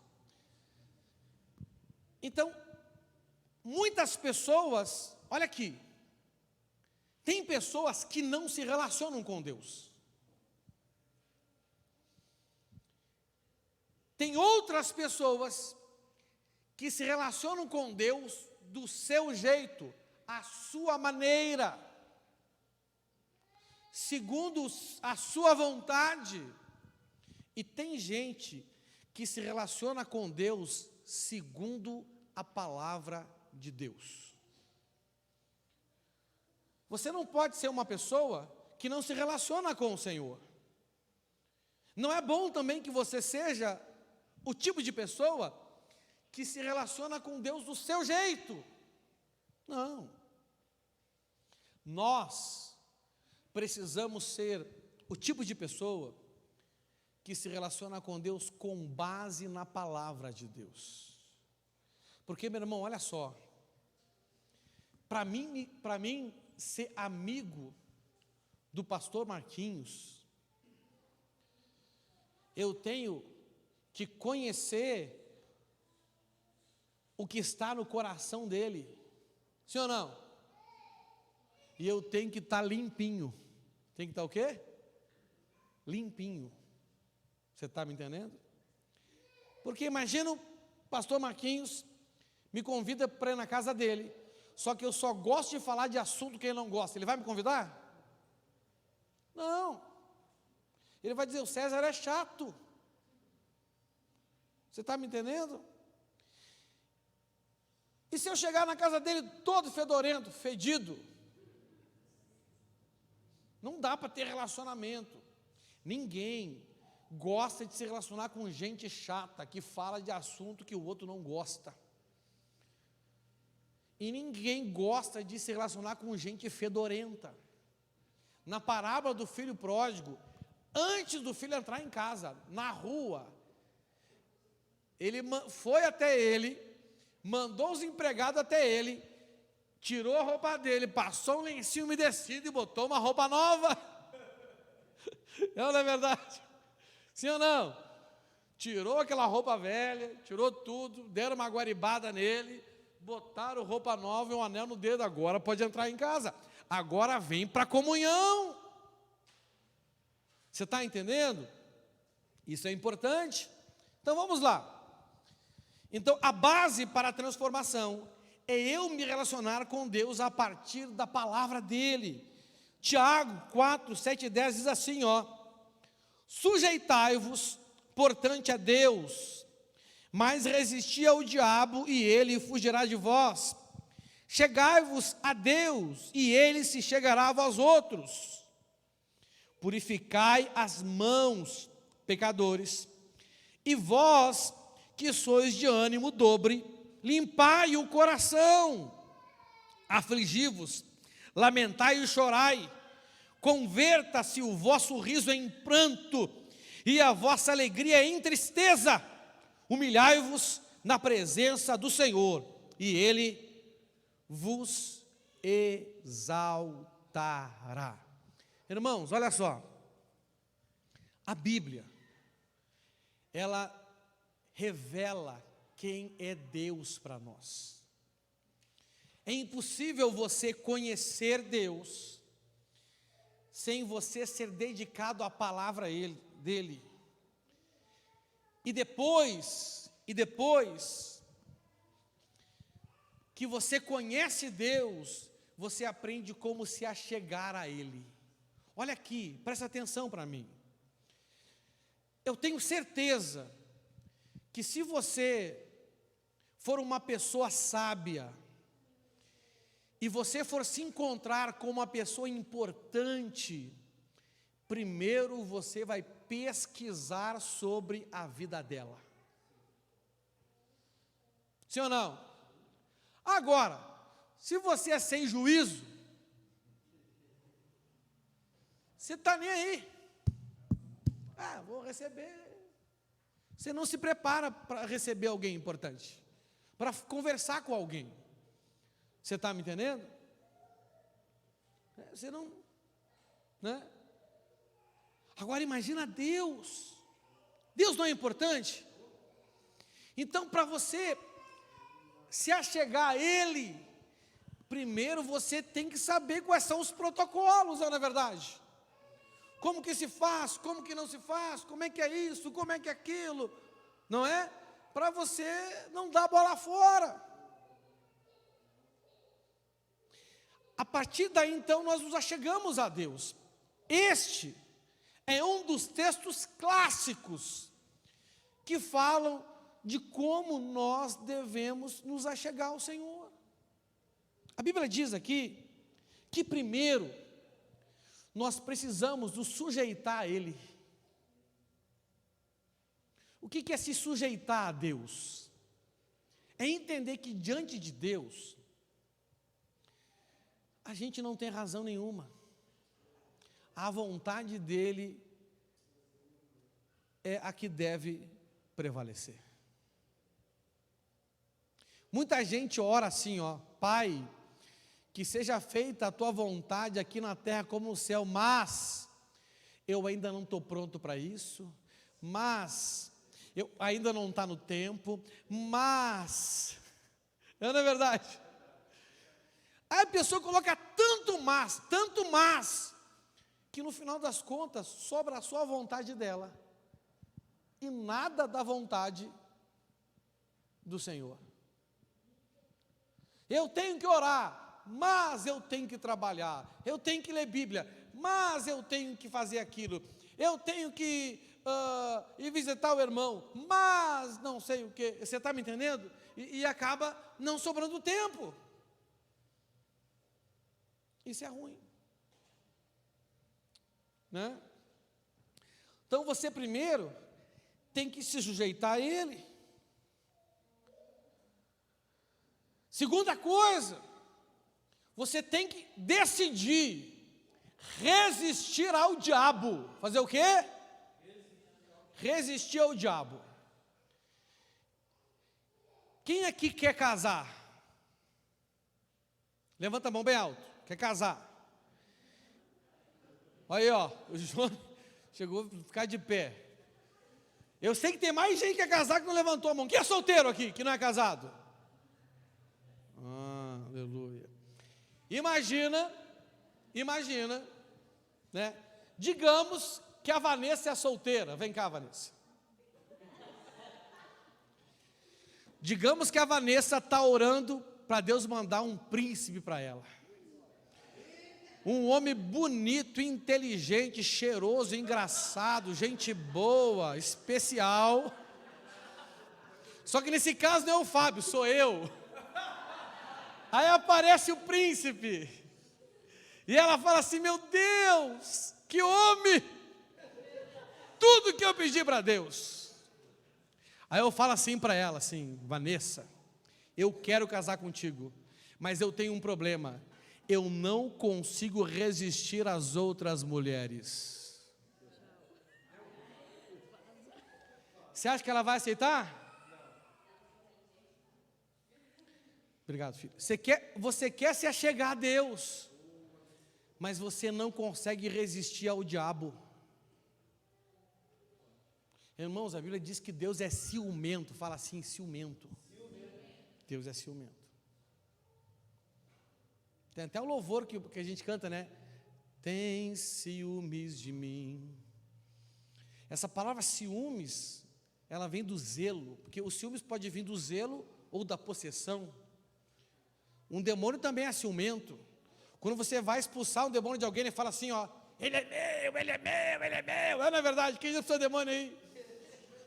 S1: Então, muitas pessoas, olha aqui, tem pessoas que não se relacionam com Deus. Tem outras pessoas que se relacionam com Deus do seu jeito, à sua maneira, segundo a sua vontade. E tem gente que se relaciona com Deus segundo a palavra de Deus. Você não pode ser uma pessoa que não se relaciona com o Senhor. Não é bom também que você seja o tipo de pessoa que se relaciona com Deus do seu jeito. Não. Nós precisamos ser o tipo de pessoa que se relaciona com Deus com base na palavra de Deus. Porque, meu irmão, olha só, para mim ser amigo do pastor Marquinhos, eu tenho que conhecer o que está no coração dele, sim ou não? E eu tenho que estar limpinho. Tem que estar o quê? Limpinho. Você está me entendendo? Porque imagina o pastor Marquinhos me convida para ir na casa dele, só que eu só gosto de falar de assunto que ele não gosta. Ele vai me convidar? Não. Ele vai dizer, o César é chato. Você está me entendendo? E se eu chegar na casa dele todo fedorento, fedido? Não dá para ter relacionamento. Ninguém gosta de se relacionar com gente chata, que fala de assunto que o outro não gosta. E ninguém gosta de se relacionar com gente fedorenta. Na parábola do filho pródigo, antes do filho entrar em casa, na rua, ele foi até ele, mandou os empregados até ele, tirou a roupa dele, passou um lencinho umedecido e botou uma roupa nova. Não é verdade? Sim ou não? Tirou aquela roupa velha, tirou tudo, deram uma guaribada nele, botaram roupa nova e um anel no dedo. Agora pode entrar em casa. Agora vem para a comunhão. Você está entendendo? Isso é importante. Então vamos lá. Então a base para a transformação é eu me relacionar com Deus a partir da palavra dele. Tiago 4, 7 e 10 diz assim, sujeitai-vos, portanto, a Deus, mas resisti ao diabo e ele fugirá de vós. Chegai-vos a Deus e ele se chegará a vós outros. Purificai as mãos, pecadores, e vós que sois de ânimo dobre, limpai o coração, afligi-vos, lamentai e chorai, converta-se o vosso riso em pranto, e a vossa alegria em tristeza, humilhai-vos na presença do Senhor, e Ele vos exaltará. Irmãos, olha só, a Bíblia, ela revela quem é Deus para nós. É impossível você conhecer Deus sem você ser dedicado à palavra dele. E depois que você conhece Deus, você aprende como se achegar a Ele. Olha aqui, presta atenção para mim. Eu tenho certeza que se você for uma pessoa sábia, e você for se encontrar com uma pessoa importante, primeiro você vai pesquisar sobre a vida dela. Sim ou não? Agora, se você é sem juízo, você está nem aí. Vou receber. Você não se prepara para receber alguém importante, para conversar com alguém. Você está me entendendo? Você não, né? Agora imagina Deus. Deus não é importante? Então, para você se achegar a Ele, primeiro você tem que saber quais são os protocolos, não é verdade? Como que se faz, como que não se faz, como é que é isso, como é que é aquilo, não é? Para você não dar bola fora. A partir daí, então, nós nos achegamos a Deus. Este é um dos textos clássicos que falam de como nós devemos nos achegar ao Senhor. A Bíblia diz aqui que primeiro nós precisamos nos sujeitar a Ele. O que é se sujeitar a Deus? É entender que diante de Deus, a gente não tem razão nenhuma. A vontade dele é a que deve prevalecer. Muita gente ora assim, ó: Pai, que seja feita a tua vontade aqui na terra como no céu, mas eu ainda não estou pronto para isso, mas eu ainda não está no tempo, mas, não é verdade? Aí a pessoa coloca tanto mas, que no final das contas sobra só a vontade dela e nada da vontade do Senhor. Eu tenho que orar, mas eu tenho que trabalhar, eu tenho que ler Bíblia, mas eu tenho que fazer aquilo, eu tenho que ir visitar o irmão, mas não sei o que, você está me entendendo? E acaba não sobrando tempo. Isso é ruim, né? Então você primeiro tem que se sujeitar a Ele. Segunda coisa, você tem que decidir resistir ao diabo. Fazer o quê? Resistir ao diabo. Quem aqui quer casar? Levanta a mão bem alto. Quer casar? Olha aí, ó, o João chegou a ficar de pé. Eu sei que tem mais gente que quer casar que não levantou a mão. Quem é solteiro aqui, que não é casado? Aleluia. Imagina, né? Digamos que a Vanessa é solteira. Vem cá, Vanessa. Digamos que a Vanessa está orando para Deus mandar um príncipe para ela. Um homem bonito, inteligente, cheiroso, engraçado, gente boa, especial. Só que nesse caso não é o Fábio, sou eu. Aí aparece o príncipe. E ela fala assim: meu Deus, que homem! Tudo que eu pedi para Deus. Aí eu falo assim para ela, assim: Vanessa, eu quero casar contigo, mas eu tenho um problema. Eu não consigo resistir às outras mulheres. Você acha que ela vai aceitar? Obrigado, filho. Você quer se achegar a Deus, mas você não consegue resistir ao diabo. Irmãos, a Bíblia diz que Deus é ciumento. Fala assim: ciumento. Deus é ciumento. Tem até o louvor que a gente canta, né? Tem ciúmes de mim. Essa palavra ciúmes, ela vem do zelo, porque o ciúmes pode vir do zelo ou da possessão. Um demônio também é ciumento. Quando você vai expulsar um demônio de alguém, ele fala assim, ó: ele é meu, ele é meu, ele é meu. É, não é verdade? Quem já precisa de demônio aí?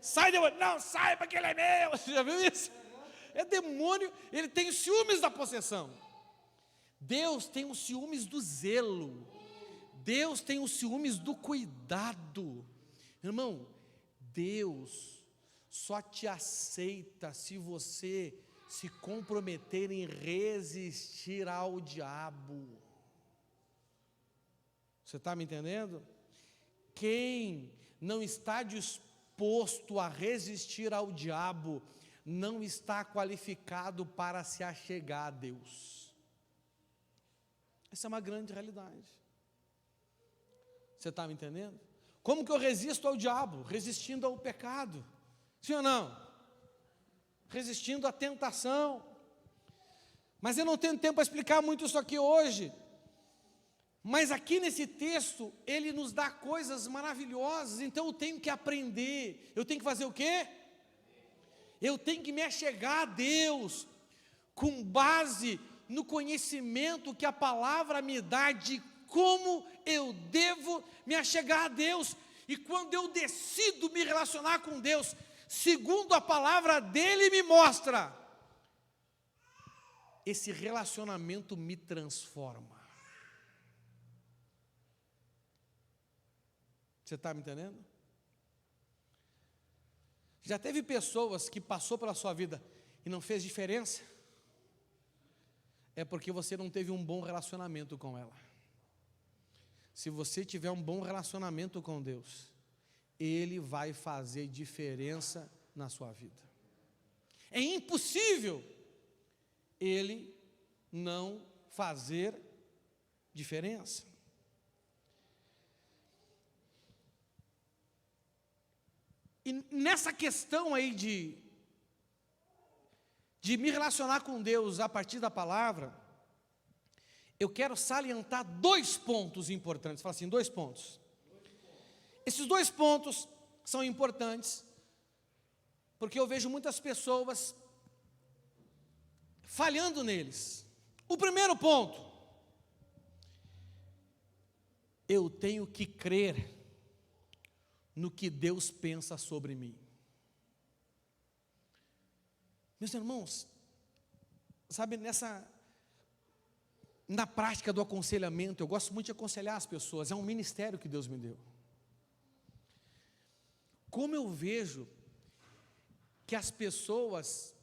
S1: Sai, demônio. Não, sai porque ele é meu. Você já viu isso? É demônio, ele tem os ciúmes da possessão. Deus tem os ciúmes do zelo. Deus tem os ciúmes do cuidado. Irmão, Deus só te aceita se você se comprometer em resistir ao diabo. Você está me entendendo? Quem não está disposto a resistir ao diabo, não está qualificado para se achegar a Deus. Essa é uma grande realidade. Você está me entendendo? Como que eu resisto ao diabo? Resistindo ao pecado. Sim ou não? Resistindo à tentação. Mas eu não tenho tempo para explicar muito isso aqui hoje. Mas aqui nesse texto, ele nos dá coisas maravilhosas. Então eu tenho que aprender. Eu tenho que fazer o quê? Eu tenho que me achegar a Deus com base no conhecimento que a palavra me dá de como eu devo me achegar a Deus. E quando eu decido me relacionar com Deus, segundo a palavra dele me mostra, esse relacionamento me transforma. Você está me entendendo? Já teve pessoas que passou pela sua vida e não fez diferença? é porque você não teve um bom relacionamento com ela. Se você tiver um bom relacionamento com Deus, Ele vai fazer diferença na sua vida. É impossível Ele não fazer diferença. E nessa questão aí de me relacionar com Deus a partir da palavra, eu quero salientar 2 pontos importantes. Fala assim, 2 pontos. Esses 2 pontos são importantes, porque eu vejo muitas pessoas falhando neles. O primeiro ponto, eu tenho que crer no que Deus pensa sobre mim. Meus irmãos, sabe, na prática do aconselhamento, eu gosto muito de aconselhar as pessoas, é um ministério que Deus me deu. Como eu vejo que as pessoas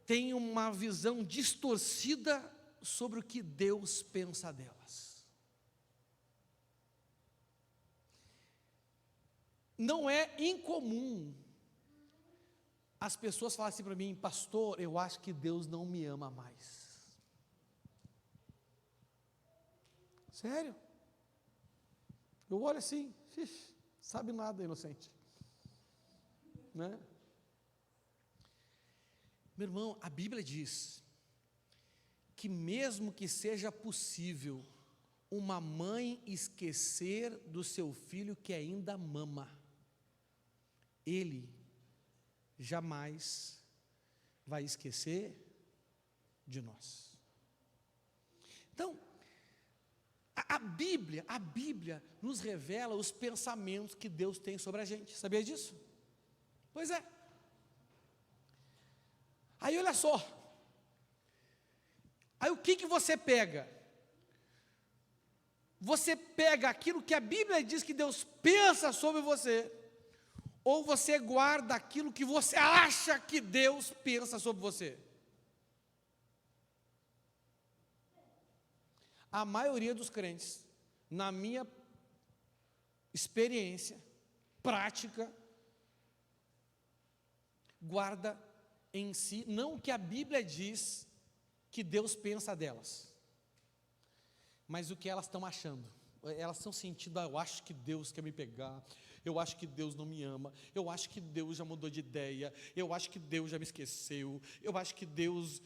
S1: têm uma visão distorcida sobre o que Deus pensa delas. Não é incomum as pessoas falarem assim para mim, pastor, eu acho que Deus não me ama mais. Sério? Eu olho assim, sabe nada, inocente. Né? Meu irmão, a Bíblia diz que mesmo que seja possível uma mãe esquecer do seu filho que ainda mama, Ele jamais vai esquecer de nós. Então, a Bíblia nos revela os pensamentos que Deus tem sobre a gente. Sabia disso? Pois é. Aí olha só. Aí o que você pega? Você pega aquilo que a Bíblia diz que Deus pensa sobre você, ou você guarda aquilo que você acha que Deus pensa sobre você? A maioria dos crentes, na minha experiência prática, guarda em si, não o que a Bíblia diz que Deus pensa delas, mas o que elas estão achando. Elas estão sentindo, eu acho que Deus quer me pegar, eu acho que Deus não me ama, eu acho que Deus já mudou de ideia, eu acho que Deus já me esqueceu, eu acho que Deus...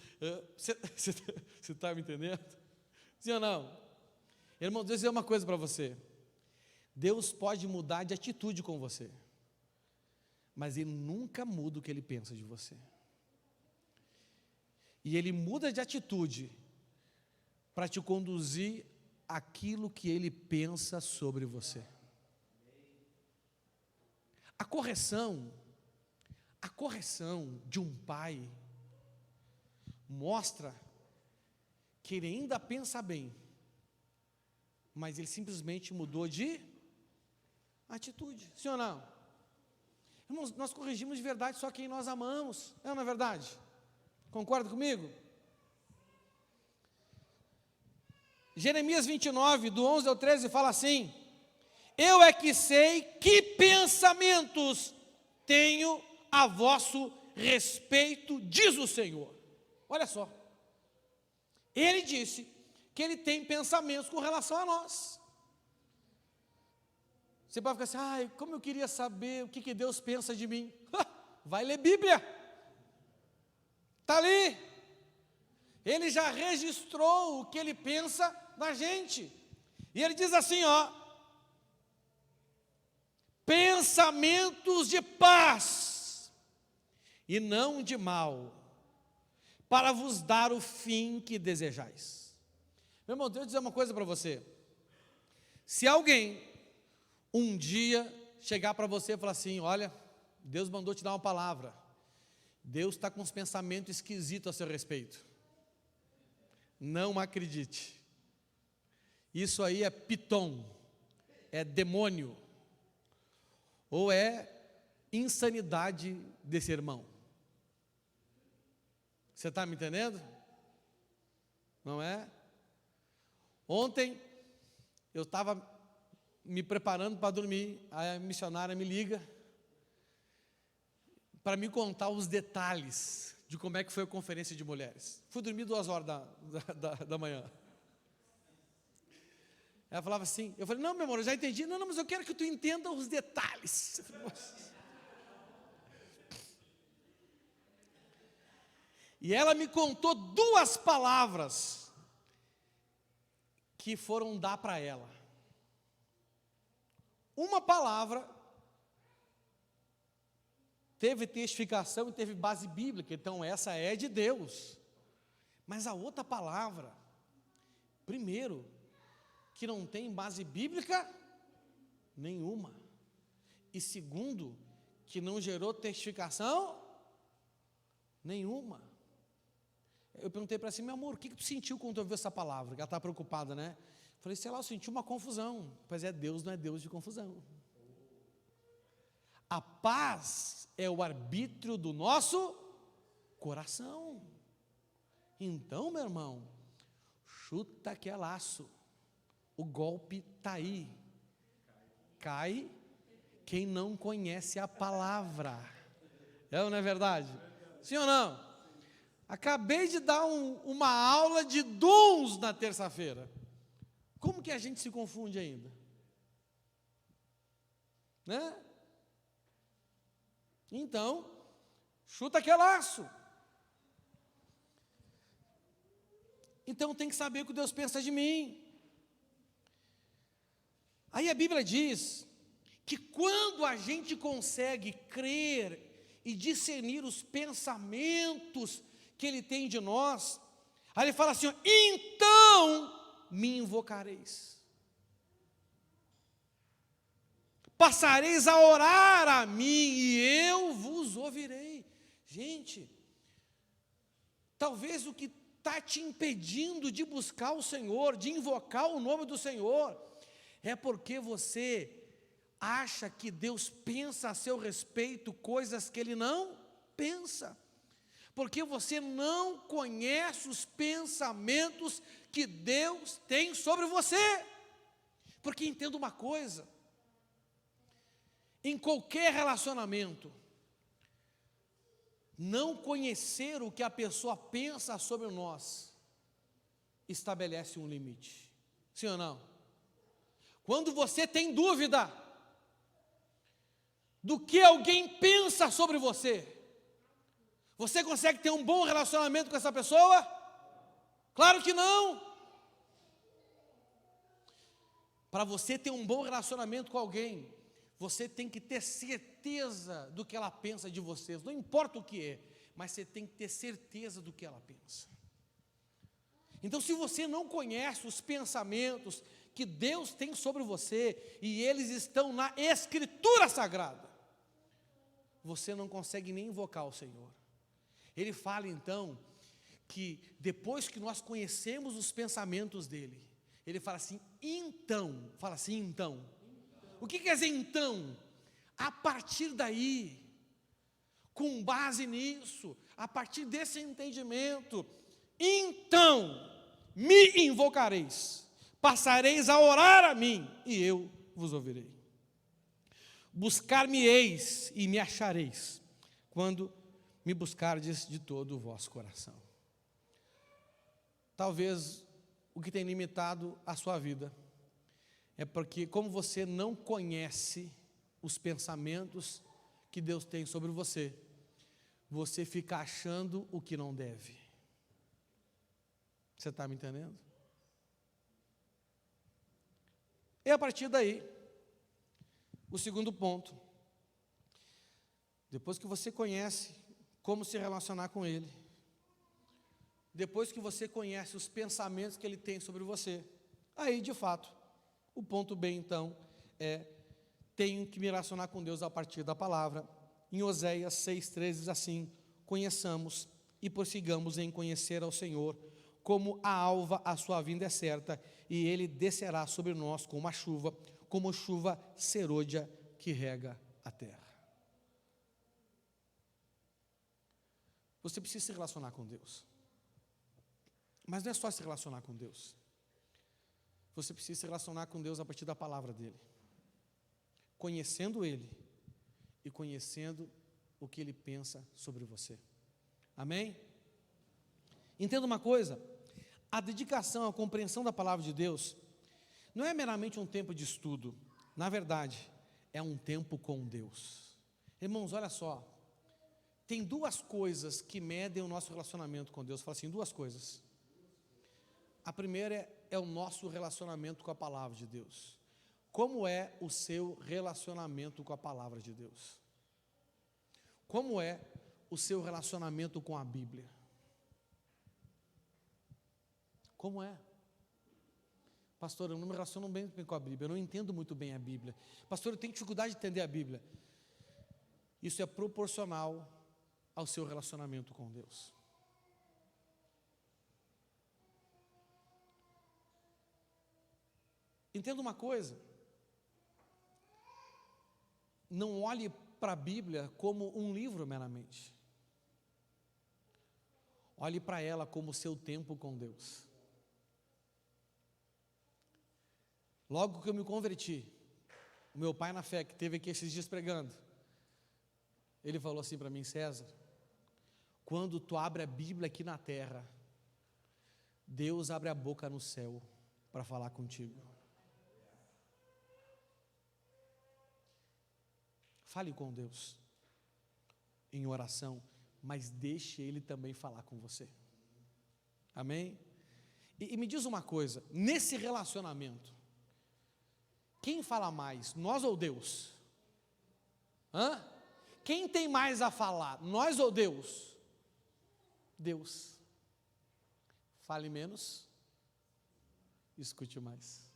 S1: Você está me entendendo? Sim ou não? Irmão, deixa eu dizer uma coisa para você. Deus pode mudar de atitude com você, mas Ele nunca muda o que Ele pensa de você. E Ele muda de atitude para te conduzir àquilo que Ele pensa sobre você. A correção de um pai mostra que ele ainda pensa bem, mas ele simplesmente mudou de atitude. Sim ou não? Irmãos, nós corrigimos de verdade só quem nós amamos, é ou não é verdade? Concorda comigo? Jeremias 29, do 11 ao 13, fala assim: eu é que sei que pensamentos tenho a vosso respeito, diz o Senhor. Olha só. Ele disse que Ele tem pensamentos com relação a nós. Você pode ficar assim, ai, como eu queria saber o que Deus pensa de mim. Vai ler Bíblia. Está ali. Ele já registrou o que Ele pensa da gente. E Ele diz assim, ó: pensamentos de paz e não de mal, para vos dar o fim que desejais. Meu irmão, deixa eu dizer uma coisa para você. Se alguém um dia chegar para você e falar assim, olha, Deus mandou te dar uma palavra, Deus está com uns pensamentos esquisitos a seu respeito, não acredite. Isso aí é pitom, é demônio, ou é insanidade desse irmão. Você está me entendendo? não é? Ontem eu estava me preparando para dormir, a missionária me liga para me contar os detalhes de como é que foi a conferência de mulheres. Fui dormir 2 horas da manhã. Ela falava assim, eu falei, não, meu amor, eu já entendi. Não, mas eu quero que tu entenda os detalhes. E ela me contou 2 palavras que foram dar para ela. Uma palavra teve testificação e teve base bíblica, então essa é de Deus. Mas a outra palavra, primeiro, que não tem base bíblica nenhuma. E segundo, que não gerou testificação nenhuma. Eu perguntei para ela assim, meu amor, o que tu sentiu quando tu ouviu essa palavra? Que ela está preocupada, né? Falei, sei lá, eu senti uma confusão. Pois é, Deus não é Deus de confusão. A paz é o arbítrio do nosso coração. Então, meu irmão, chuta que é laço. O golpe está aí. Cai quem não conhece a palavra. É ou não é verdade? Sim ou não? Acabei de dar uma aula de dons na terça-feira. Como que a gente se confunde ainda? Né? Então, chuta que é laço. Então tem que saber o que Deus pensa de mim. Aí a Bíblia diz que quando a gente consegue crer e discernir os pensamentos que Ele tem de nós, aí Ele fala assim, ó, então me invocareis. Passareis a orar a mim e eu vos ouvirei. Gente, talvez o que está te impedindo de buscar o Senhor, de invocar o nome do Senhor, é porque você acha que Deus pensa a seu respeito coisas que Ele não pensa. Porque você não conhece os pensamentos que Deus tem sobre você. Porque entenda uma coisa, em qualquer relacionamento, não conhecer o que a pessoa pensa sobre nós, estabelece um limite. Sim ou não? Quando você tem dúvida do que alguém pensa sobre você, você consegue ter um bom relacionamento com essa pessoa? Claro que não. Para você ter um bom relacionamento com alguém, você tem que ter certeza do que ela pensa de você. Não importa o que é, mas você tem que ter certeza do que ela pensa. Então, se você não conhece os pensamentos que Deus tem sobre você, e eles estão na Escritura Sagrada, você não consegue nem invocar o Senhor. Ele fala então, que depois que nós conhecemos os pensamentos dele, ele fala assim, então, o que quer dizer então? A partir daí, com base nisso, a partir desse entendimento, então me invocareis, passareis a orar a mim, e eu vos ouvirei. Buscar-me-eis e me achareis, quando me buscardes de todo o vosso coração. Talvez o que tem limitado a sua vida é porque, como você não conhece os pensamentos que Deus tem sobre você, você fica achando o que não deve. Você está me entendendo? E a partir daí, o segundo ponto, depois que você conhece como se relacionar com Ele, depois que você conhece os pensamentos que Ele tem sobre você, aí de fato, o ponto B então é, tenho que me relacionar com Deus a partir da palavra. Em Oséias 6,13 diz assim, conheçamos e prossigamos em conhecer ao Senhor, como a alva a sua vinda é certa, e Ele descerá sobre nós como chuva serôdia que rega a terra. Você precisa se relacionar com Deus. Mas não é só se relacionar com Deus. Você precisa se relacionar com Deus a partir da palavra dEle. Conhecendo Ele e conhecendo o que Ele pensa sobre você. Amém? Entenda uma coisa, a dedicação, a compreensão da palavra de Deus não é meramente um tempo de estudo. Na verdade, é um tempo com Deus. Irmãos, olha só, tem duas coisas que medem o nosso relacionamento com Deus. Fala assim, duas coisas. A primeira é o nosso relacionamento com a palavra de Deus. Como é o seu relacionamento com a palavra de Deus? Como é o seu relacionamento com a Bíblia? Como é? Pastor, eu não me relaciono bem com a Bíblia, eu não entendo muito bem a Bíblia. Pastor, eu tenho dificuldade de entender a Bíblia. Isso é proporcional ao seu relacionamento com Deus. Entenda uma coisa, não olhe para a Bíblia como um livro meramente. Olhe para ela como o seu tempo com Deus. Logo que eu me converti, o meu pai na fé, que esteve aqui esses dias pregando, ele falou assim para mim, César, quando tu abre a Bíblia aqui na terra, Deus abre a boca no céu para falar contigo. Fale com Deus em oração, mas deixe Ele também falar com você. Amém? E me diz uma coisa, nesse relacionamento, quem fala mais, nós ou Deus? Hã? Quem tem mais a falar, nós ou Deus? Deus. Fale menos, escute mais.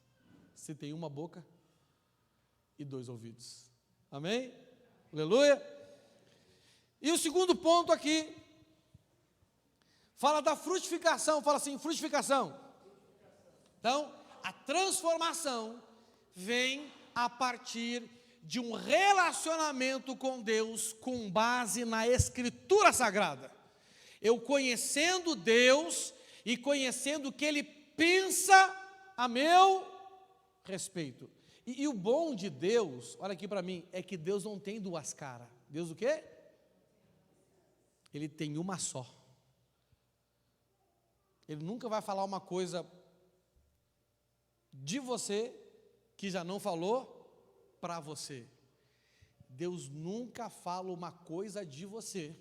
S1: Se tem uma boca e dois ouvidos. Amém? Aleluia. E o segundo ponto aqui, fala da frutificação, fala assim, frutificação. Então, a transformação vem a partir de um relacionamento com Deus com base na Escritura Sagrada. Eu conhecendo Deus e conhecendo o que Ele pensa a meu respeito. E o bom de Deus, olha aqui para mim, é que Deus não tem duas caras. Deus o quê? Ele tem uma só. Ele nunca vai falar uma coisa de você que já não falou para você. Deus nunca fala uma coisa de você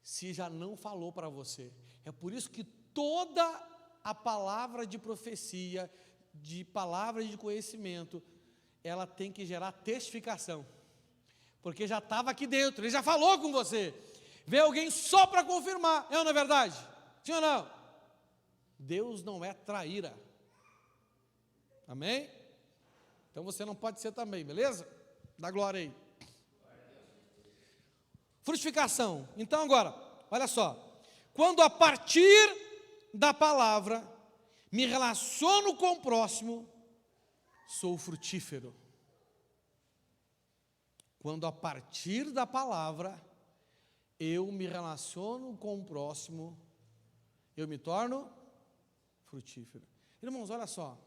S1: se já não falou para você. É por isso que toda a palavra de profecia, de palavra de conhecimento, ela tem que gerar testificação, porque já estava aqui dentro, ele já falou com você. Vem alguém só para confirmar, é ou não é verdade? Sim ou não? Deus não é traíra. Amém? Então você não pode ser também, beleza? Dá glória aí. Frutificação. Então agora, olha só. Quando a partir da palavra me relaciono com o próximo, sou frutífero. Quando a partir da palavra eu me relaciono com o próximo, eu me torno frutífero. Irmãos, olha só.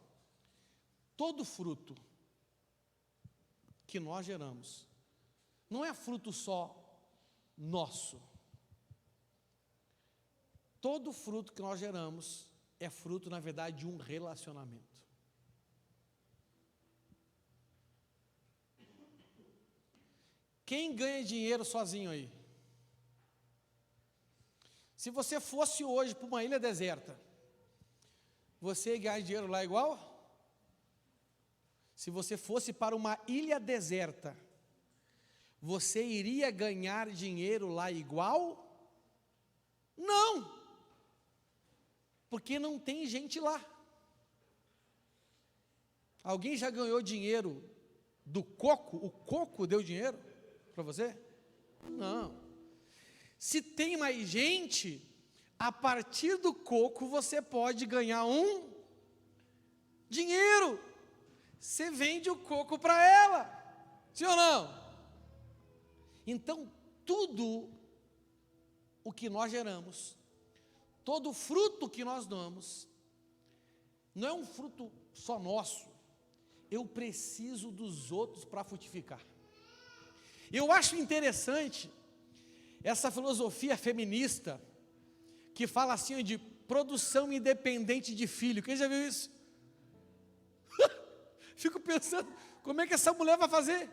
S1: Todo fruto que nós geramos não é fruto só nosso. Todo fruto que nós geramos é fruto, na verdade, de um relacionamento. Quem ganha dinheiro sozinho aí? Se você fosse hoje para uma ilha deserta, você ia ganhar dinheiro lá igual? Se você fosse para uma ilha deserta, você iria ganhar dinheiro lá igual? Não! Porque não tem gente lá. Alguém já ganhou dinheiro do coco? O coco deu dinheiro para você? Não. Se tem mais gente, a partir do coco você pode ganhar um dinheiro. Você vende o coco para ela, sim ou não? Então, tudo o que nós geramos, todo fruto que nós damos, não é um fruto só nosso, eu preciso dos outros para frutificar. Eu acho interessante essa filosofia feminista, que fala assim de produção independente de filho. Quem já viu isso? Fico pensando, como é que essa mulher vai fazer?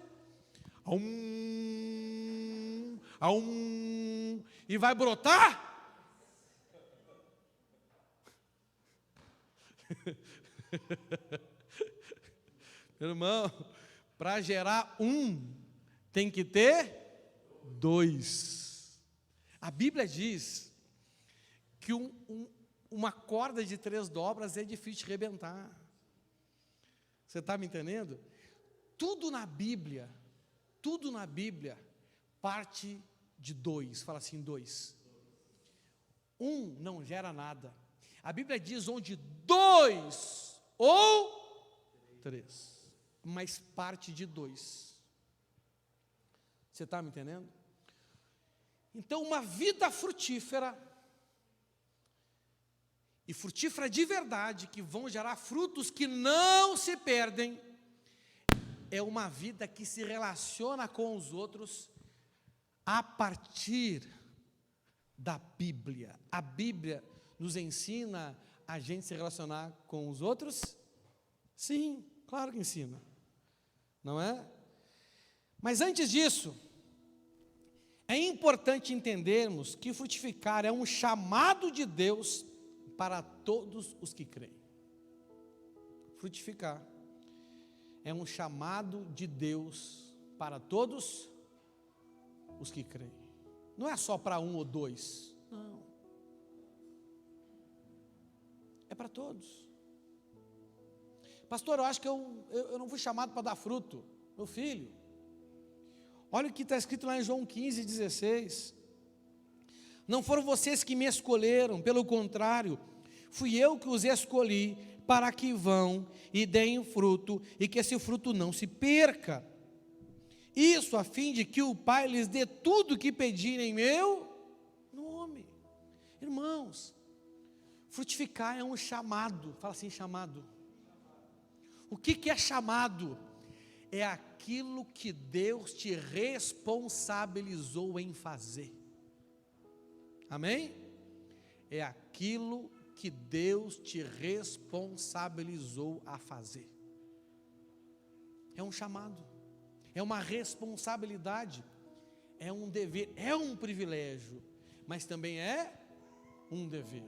S1: E vai brotar? Meu irmão, para gerar tem que ter 2. A Bíblia diz que uma corda de 3 dobras é difícil de rebentar. Você está me entendendo? Tudo na Bíblia parte de 2. Fala assim, 2. Não gera nada. A Bíblia diz onde 2 ou 3, mas parte de 2. Você está me entendendo? Então, uma vida frutífera, e frutífera de verdade, que vão gerar frutos que não se perdem, é uma vida que se relaciona com os outros a partir da Bíblia. A Bíblia nos ensina a gente se relacionar com os outros? Sim, claro que ensina, não é? Mas antes disso, é importante entendermos que frutificar é um chamado de Deus para todos os que creem. Frutificar é um chamado de Deus para todos os que creem. Não é só para 1 ou 2, não. É para todos. Pastor, eu acho que eu não fui chamado para dar fruto. Meu filho, olha o que está escrito lá em João 15:16. Não foram vocês que me escolheram, pelo contrário, fui eu que os escolhi para que vão e deem fruto, e que esse fruto não se perca. Isso a fim de que o Pai lhes dê tudo o que pedirem em meu nome. Irmãos, frutificar é um chamado. Fala assim, chamado. O que é chamado? É aquilo que Deus te responsabilizou em fazer. Amém? É aquilo que Deus te responsabilizou a fazer. É um chamado, é uma responsabilidade, é um dever, é um privilégio, mas também é um dever.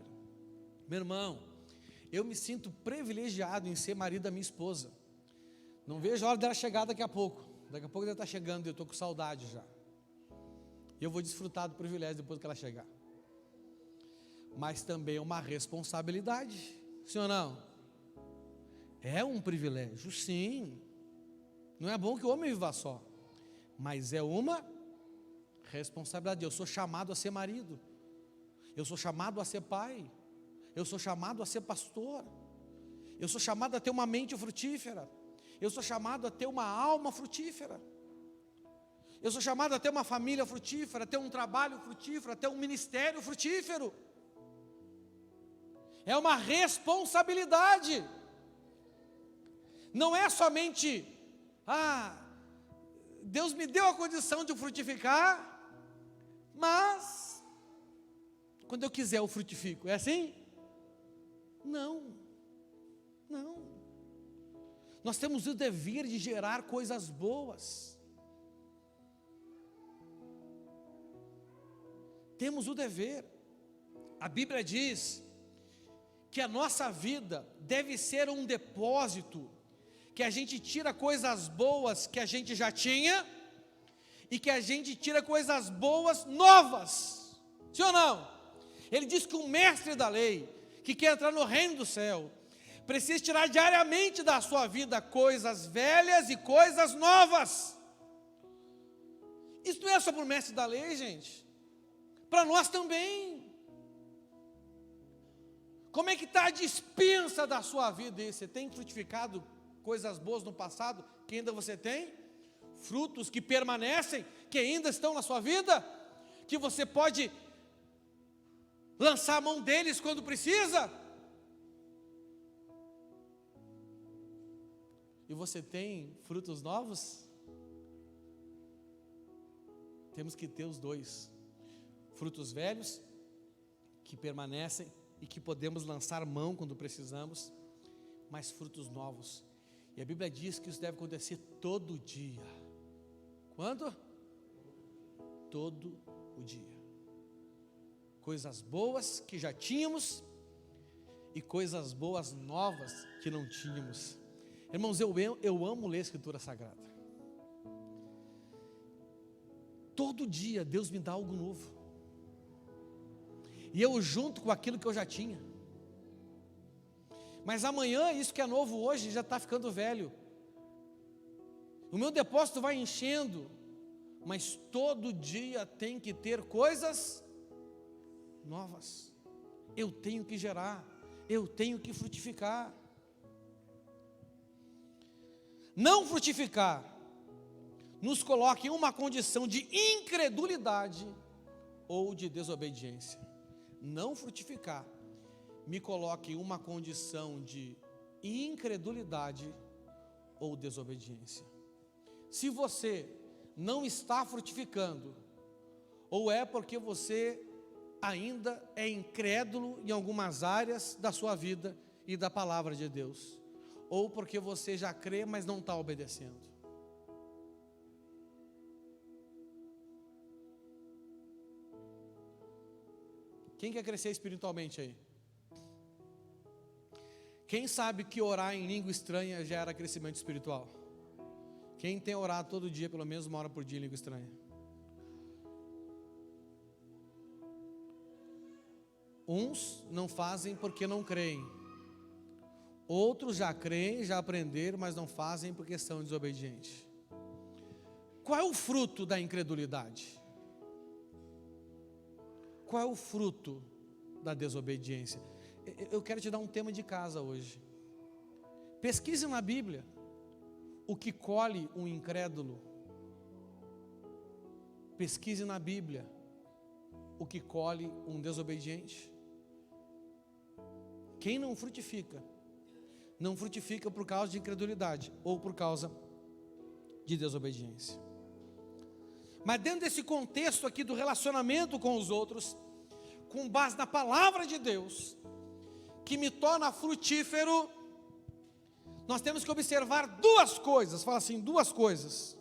S1: Meu irmão, eu me sinto privilegiado em ser marido da minha esposa. Não vejo a hora dela chegar daqui a pouco. Daqui a pouco ela está chegando e eu estou com saudade já. E eu vou desfrutar do privilégio depois que ela chegar. Mas também é uma responsabilidade, sim ou não? É um privilégio, sim. Não é bom que o homem viva só, mas é uma responsabilidade. Eu sou chamado a ser marido, eu sou chamado a ser pai, eu sou chamado a ser pastor, eu sou chamado a ter uma mente frutífera, eu sou chamado a ter uma alma frutífera, eu sou chamado a ter uma família frutífera, a ter um trabalho frutífero, a ter um ministério frutífero. É uma responsabilidade. Não é somente, Deus me deu a condição de frutificar, mas quando eu quiser eu frutifico. É assim? Não. Nós temos o dever de gerar coisas boas. Temos o dever. A Bíblia diz que a nossa vida deve ser um depósito, que a gente tira coisas boas que a gente já tinha, e que a gente tira coisas boas novas, sim ou não? Ele diz que o mestre da lei, que quer entrar no reino do céu, precisa tirar diariamente da sua vida coisas velhas e coisas novas. Isso não é só para o mestre da lei, gente, para nós também. Como é que está a dispensa da sua vida? E você tem frutificado coisas boas no passado, que ainda você tem? Frutos que permanecem, que ainda estão na sua vida? Que você pode lançar a mão deles quando precisa. E você tem frutos novos? Temos que ter os dois. Frutos velhos, que permanecem e que podemos lançar mão quando precisamos, mas frutos novos. E a Bíblia diz que isso deve acontecer todo dia. Quando? Todo o dia. Coisas boas que já tínhamos e coisas boas novas que não tínhamos. Irmãos, eu amo ler a Escritura Sagrada. Todo dia Deus me dá algo novo. E eu junto com aquilo que eu já tinha. Mas amanhã, isso que é novo hoje, já está ficando velho. O meu depósito vai enchendo. Mas todo dia tem que ter coisas novas. Eu tenho que gerar. Eu tenho que frutificar. Não frutificar nos coloca em uma condição de incredulidade ou de desobediência. Não frutificar me coloca em uma condição de incredulidade ou desobediência. Se você não está frutificando, ou é porque você ainda é incrédulo em algumas áreas da sua vida e da palavra de Deus, ou porque você já crê, mas não está obedecendo. Quem quer crescer espiritualmente aí? Quem sabe que orar em língua estranha gera crescimento espiritual? Quem tem orado todo dia, pelo menos uma hora por dia em língua estranha? Uns não fazem porque não creem. Outros já creem, já aprenderam, mas não fazem porque são desobedientes. Qual é o fruto da incredulidade? Qual é o fruto da desobediência? Eu quero te dar um tema de casa hoje. Pesquise na Bíblia o que colhe um incrédulo. Pesquise na Bíblia o que colhe um desobediente. Quem não frutifica, não frutifica por causa de incredulidade ou por causa de desobediência. Mas dentro desse contexto aqui do relacionamento com os outros, com base na palavra de Deus, que me torna frutífero, nós temos que observar duas coisas. Fala assim, duas coisas.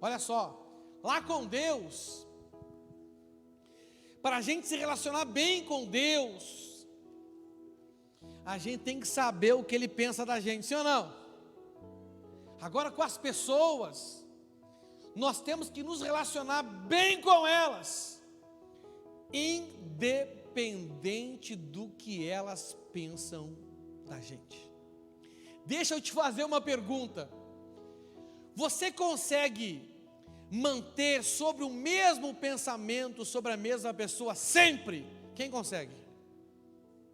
S1: Olha só, lá com Deus, para a gente se relacionar bem com Deus, a gente tem que saber o que Ele pensa da gente, sim ou não? Agora com as pessoas, nós temos que nos relacionar bem com elas, independente do que elas pensam da gente. Deixa eu te fazer uma pergunta. Você consegue manter sobre o mesmo pensamento sobre a mesma pessoa sempre? Quem consegue?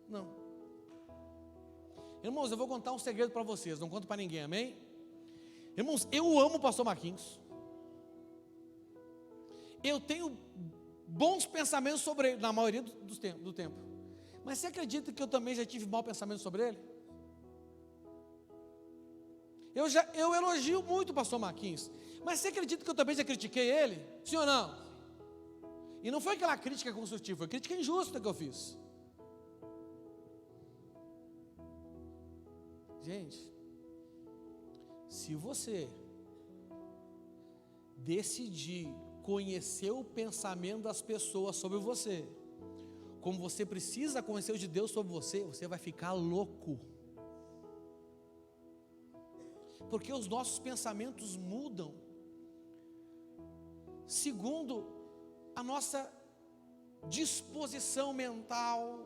S1: Não. Irmãos, eu vou contar um segredo para vocês, não conto para ninguém, amém? Irmãos, eu amo o pastor Marquinhos. Eu tenho bons pensamentos sobre ele, na maioria do tempo. Mas você acredita que eu também já tive mau pensamento sobre ele? Eu elogio muito o pastor Marquinhos. Mas você acredita que eu também já critiquei ele? Sim ou não? E não foi aquela crítica construtiva, foi crítica injusta que eu fiz. Gente, se você decidir conhecer o pensamento das pessoas sobre você, como você precisa conhecer o de Deus sobre você, você vai ficar louco. Porque os nossos pensamentos mudam segundo a nossa disposição mental,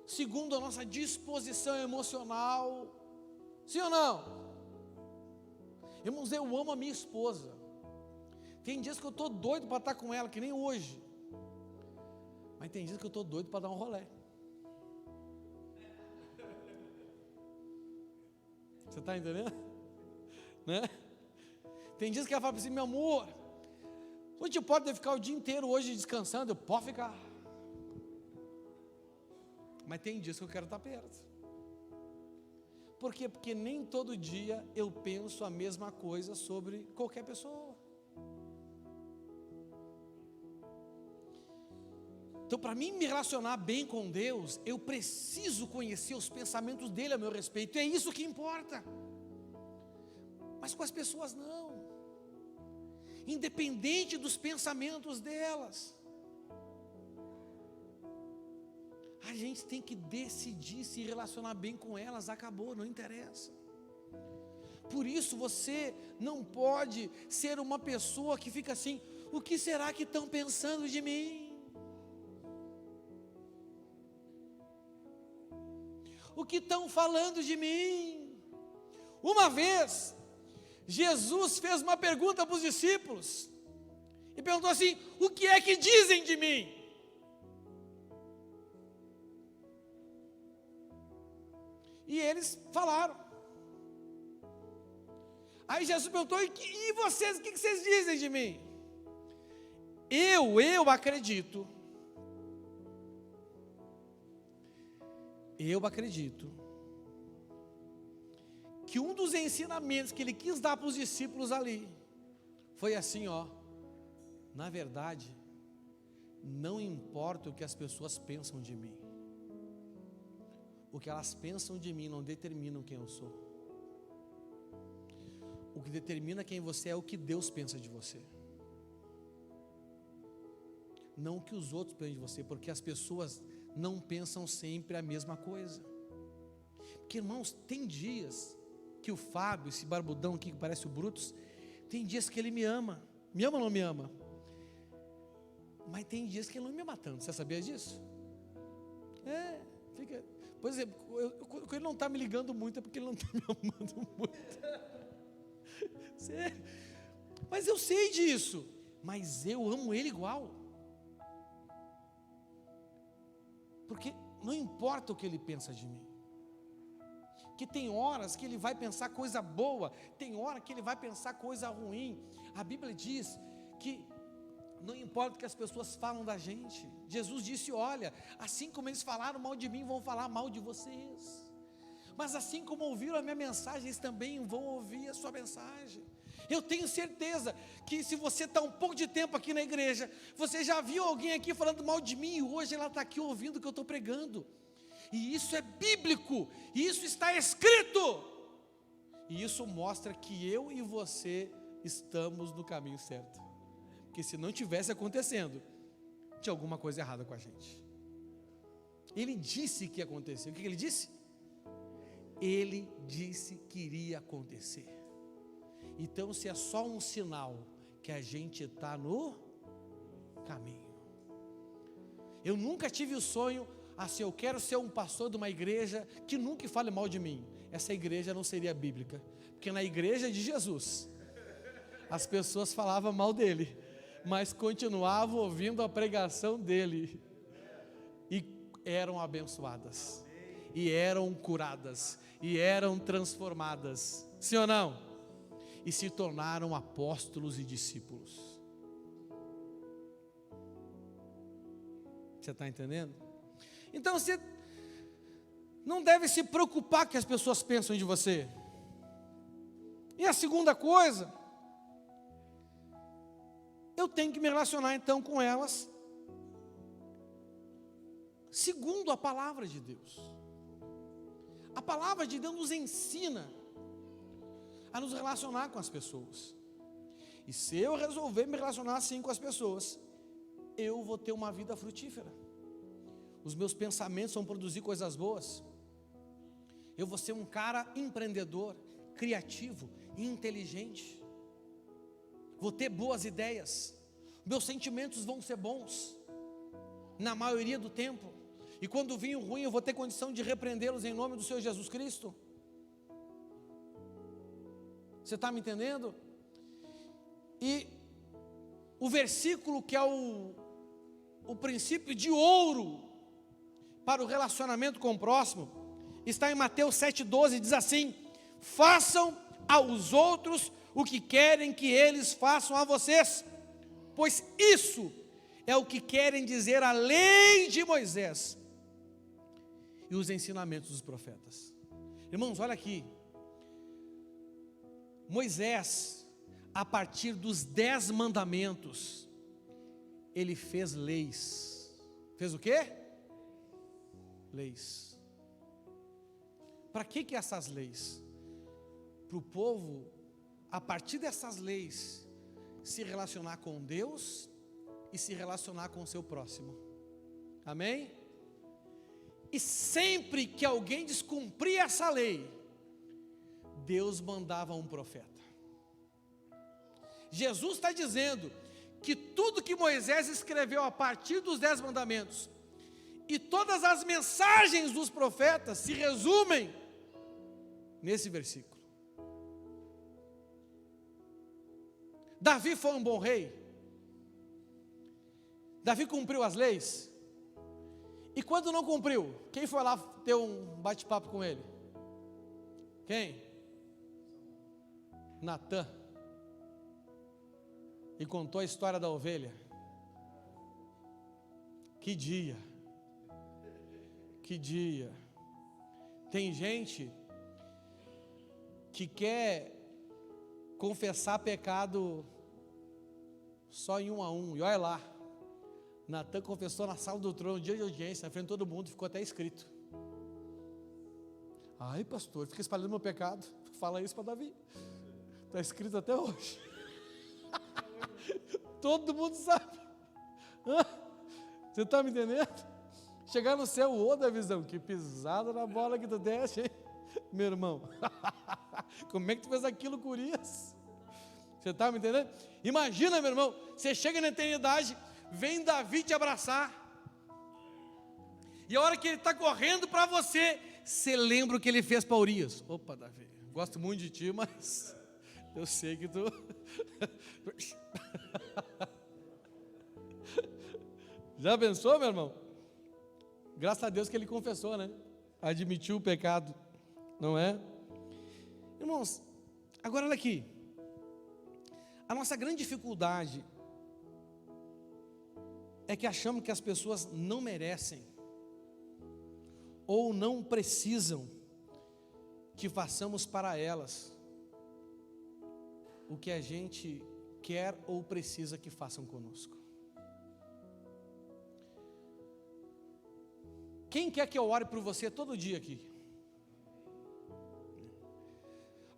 S1: segundo a nossa disposição emocional. Sim ou não? Irmãos, eu amo a minha esposa. Tem dias que eu estou doido para estar com ela, que nem hoje. Mas tem dias que eu estou doido para dar um rolê. Você está entendendo? Né? Tem dias que ela fala assim, meu amor, A gente pode ficar o dia inteiro hoje descansando, eu posso ficar. Mas tem dias que eu quero estar perto. Por quê? Porque nem todo dia eu penso a mesma coisa sobre qualquer pessoa. Então, para mim me relacionar bem com Deus, eu preciso conhecer os pensamentos dele a meu respeito. É isso que importa. Mas com as pessoas não. Independente dos pensamentos delas, a gente tem que decidir se relacionar bem com elas. Acabou, não interessa. Por isso você não pode ser uma pessoa que fica assim: o que será que estão pensando de mim? O que estão falando de mim? Uma vez, Jesus fez uma pergunta para os discípulos, e perguntou assim: o que é que dizem de mim? E eles falaram. Aí Jesus perguntou: e vocês, o que vocês dizem de mim? Eu acredito que um dos ensinamentos que ele quis dar para os discípulos ali foi assim, na verdade, não importa o que as pessoas pensam de mim, o que elas pensam de mim não determinam quem eu sou. O que determina quem você é o que Deus pensa de você, não o que os outros pensam de você, porque as pessoas não pensam sempre a mesma coisa. Porque, irmãos, tem dias que o Fábio, esse barbudão aqui que parece o Brutus, tem dias que ele me ama ou não me ama? Mas tem dias que ele não me ama tanto. Você sabia disso? Por exemplo, ele não está me ligando muito, é porque ele não está me amando muito. Mas eu sei disso, mas eu amo ele igual. Porque não importa o que ele pensa de mim. Que tem horas que ele vai pensar coisa boa, tem hora que ele vai pensar coisa ruim. A Bíblia diz que não importa o que as pessoas falam da gente. Jesus disse: olha, assim como eles falaram mal de mim, vão falar mal de vocês. Mas assim como ouviram a minha mensagem, eles também vão ouvir a sua mensagem. Eu tenho certeza que se você está um pouco de tempo aqui na igreja, você já viu alguém aqui falando mal de mim, e hoje ela está aqui ouvindo o que eu estou pregando. E isso é bíblico, e isso está escrito, e isso mostra que eu e você estamos no caminho certo. Porque se não tivesse acontecendo, tinha alguma coisa errada com a gente. Ele disse que ia acontecer. O que ele disse? Ele disse que iria acontecer. Então, se é só um sinal que a gente está no caminho. Eu nunca tive o sonho assim: eu quero ser um pastor de uma igreja que nunca fale mal de mim. Essa igreja não seria bíblica, porque na igreja de Jesus as pessoas falavam mal dele, mas continuavam ouvindo a pregação dele, e eram abençoadas, e eram curadas, e eram transformadas, sim ou não? E se tornaram apóstolos e discípulos. Você está entendendo? Então você não deve se preocupar com o que as pessoas pensam de você. E a segunda coisa, eu tenho que me relacionar então com elas segundo a palavra de Deus. A palavra de Deus nos ensina a nos relacionar com as pessoas. E se eu resolver me relacionar assim com as pessoas, eu vou ter uma vida frutífera. Os meus pensamentos vão produzir coisas boas. Eu vou ser um cara empreendedor, criativo e inteligente. Vou ter boas ideias. Meus sentimentos vão ser bons, na maioria do tempo. E quando vir o ruim, eu vou ter condição de repreendê-los em nome do Senhor Jesus Cristo. Você está me entendendo? E o versículo que é o princípio de ouro para o relacionamento com o próximo, está em Mateus 7,12, diz assim: façam aos outros o que querem que eles façam a vocês, pois isso é o que querem dizer a lei de Moisés e os ensinamentos dos profetas. Irmãos, olha aqui. Moisés, a partir dos 10 mandamentos, ele fez leis. Fez o quê? Leis. Para que essas leis? Para o povo, a partir dessas leis, se relacionar com Deus e se relacionar com o seu próximo. Amém? E sempre que alguém descumpria essa lei, Deus mandava um profeta. Jesus está dizendo que tudo que Moisés escreveu a partir dos 10 mandamentos e todas as mensagens dos profetas se resumem nesse versículo. Davi foi um bom rei. Davi cumpriu as leis. E quando não cumpriu, quem foi lá ter um bate-papo com ele? Quem? Natã. E contou a história da ovelha. Que dia. Que dia. Tem gente que quer confessar pecado só em 1 a 1. E olha lá, Natã confessou na sala do trono, no dia de audiência, na frente de todo mundo, ficou até escrito. Ai, pastor, fica espalhando meu pecado. Fala isso para Davi. Está escrito até hoje. Todo mundo sabe. Você está me entendendo? Chegar no céu, ô Davizão, que pisada na bola que tu desce, hein? Meu irmão. Como é que tu fez aquilo com Urias? Você está me entendendo? Imagina, meu irmão, você chega na eternidade, vem Davi te abraçar, e a hora que ele está correndo para você, você lembra o que ele fez para Urias. Opa, Davi, gosto muito de ti, mas eu sei que tu... Já pensou, meu irmão? Graças a Deus que ele confessou, né? Admitiu o pecado, não é? Irmãos, agora olha aqui. A nossa grande dificuldade é que achamos que as pessoas não merecem ou não precisam que façamos para elas o que a gente quer ou precisa que façam conosco. Quem quer que eu ore por você todo dia aqui?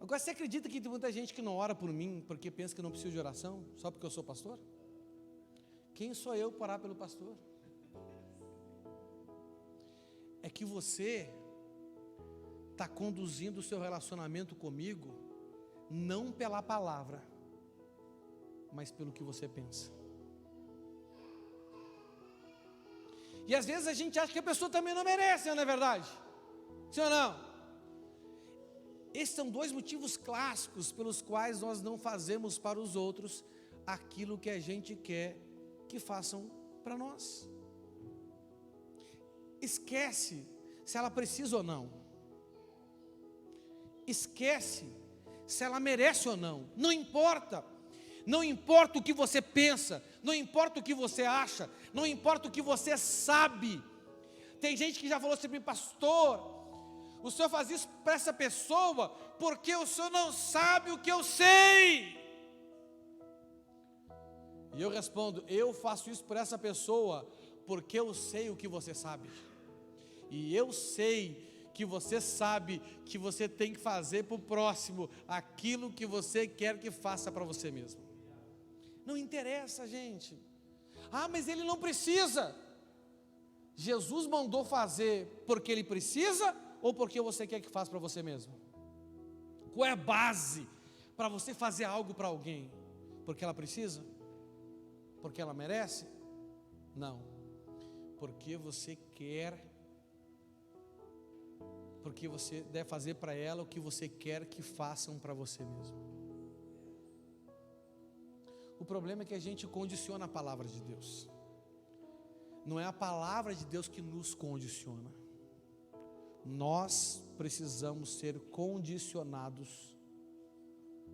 S1: Agora, você acredita que tem muita gente que não ora por mim porque pensa que não precisa de oração, só porque eu sou pastor? Quem sou eu para orar pelo pastor? É que você está conduzindo o seu relacionamento comigo não pela palavra, mas pelo que você pensa. E às vezes a gente acha que a pessoa também não merece, não é verdade? Sim ou não? Esses são 2 motivos clássicos pelos quais nós não fazemos para os outros aquilo que a gente quer que façam para nós. Esquece se ela precisa ou não. Esquece se ela merece ou não. Não importa. Não importa o que você pensa, não importa o que você acha, não importa o que você sabe. Tem gente que já falou assim para mim, pastor, o senhor faz isso para essa pessoa porque o senhor não sabe o que eu sei. E eu respondo, eu faço isso por essa pessoa porque eu sei o que você sabe. E eu sei que você sabe que você tem que fazer para o próximo aquilo que você quer que faça para você mesmo. Não interessa, gente. Ah, mas ele não precisa. Jesus mandou fazer porque ele precisa ou porque você quer que faça para você mesmo? Qual é a base para você fazer algo para alguém? Porque ela precisa? Porque ela merece? Não. Porque você quer, porque você deve fazer para ela o que você quer que façam para você mesmo. O problema é que a gente condiciona a palavra de Deus. Não é a palavra de Deus que nos condiciona. Nós precisamos ser condicionados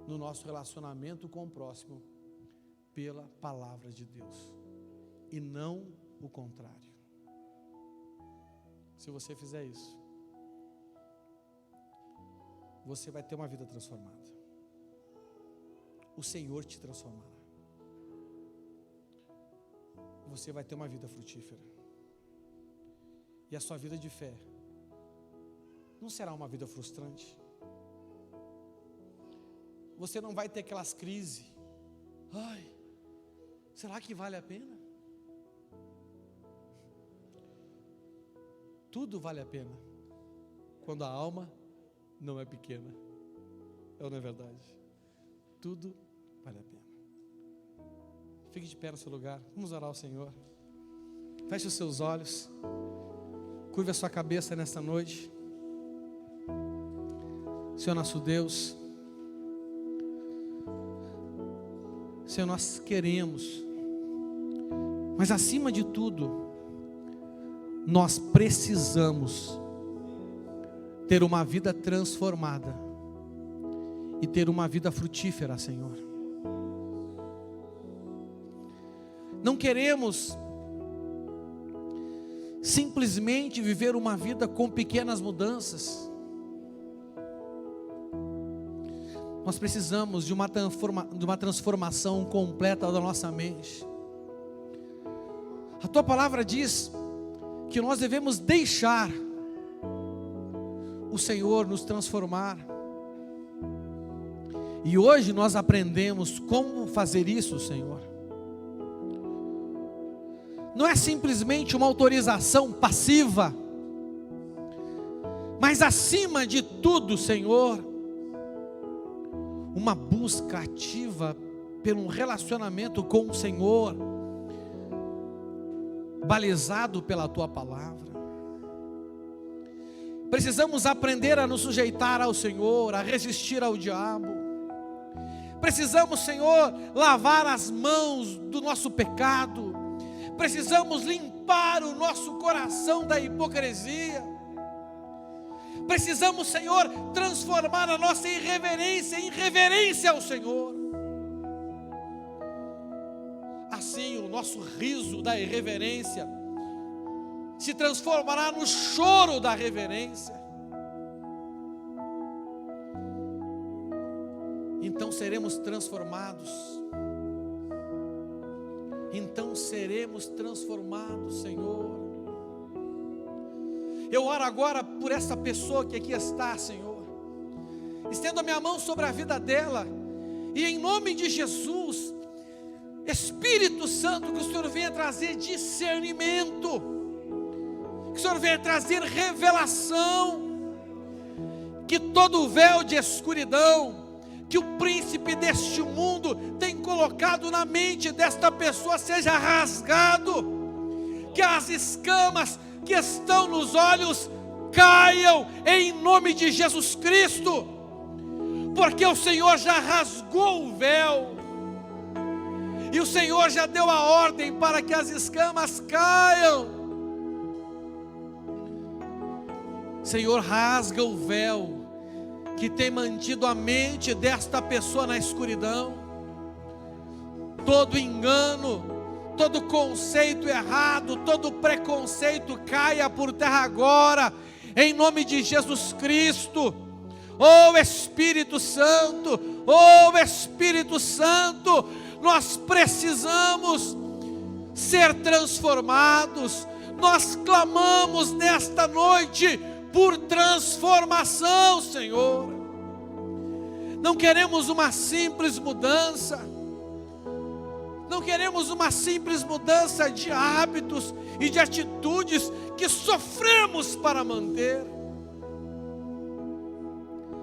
S1: no nosso relacionamento com o próximo pela palavra de Deus, e não o contrário. Se você fizer isso, você vai ter uma vida transformada. O Senhor te transformará. Você vai ter uma vida frutífera. E a sua vida de fé não será uma vida frustrante. Você não vai ter aquelas crises. Ai, será que vale a pena? Tudo vale a pena quando a alma não é pequena. É ou não é verdade? Tudo vale a pena. Fique de pé no seu lugar. Vamos orar ao Senhor. Feche os seus olhos. Curve a sua cabeça nesta noite. Senhor nosso Deus, Senhor, nós queremos, mas acima de tudo, nós precisamos ter uma vida transformada e ter uma vida frutífera, Senhor. Não queremos simplesmente viver uma vida com pequenas mudanças. Nós precisamos de uma transformação completa da nossa mente. A tua palavra diz que nós devemos deixar o Senhor nos transformar. E hoje nós aprendemos como fazer isso, Senhor. Não é simplesmente uma autorização passiva, mas acima de tudo, Senhor, uma busca ativa pelo relacionamento com o Senhor, balizado pela tua palavra. Precisamos aprender a nos sujeitar ao Senhor, a resistir ao diabo. Precisamos, Senhor, lavar as mãos do nosso pecado. Precisamos limpar o nosso coração da hipocrisia. Precisamos, Senhor, transformar a nossa irreverência em reverência ao Senhor. Assim, o nosso riso da irreverência se transformará no choro da reverência. Então seremos transformados. Então seremos transformados, Senhor. Eu oro agora por essa pessoa que aqui está, Senhor. Estendo a minha mão sobre a vida dela. E em nome de Jesus, Espírito Santo, que o Senhor venha trazer discernimento. Que o Senhor venha trazer revelação. Que todo véu de escuridão que o príncipe deste mundo tem colocado na mente desta pessoa seja rasgado. Que as escamas que estão nos olhos caiam em nome de Jesus Cristo, porque o Senhor já rasgou o véu, e o Senhor já deu a ordem para que as escamas caiam. Senhor, rasga o véu que tem mantido a mente desta pessoa na escuridão. Todo engano, todo conceito errado, todo preconceito caia por terra agora, em nome de Jesus Cristo. Oh Espírito Santo, oh Espírito Santo, nós precisamos ser transformados. Nós clamamos nesta noite por transformação, Senhor. Não queremos uma simples mudança. Não queremos uma simples mudança de hábitos e de atitudes que sofremos para manter.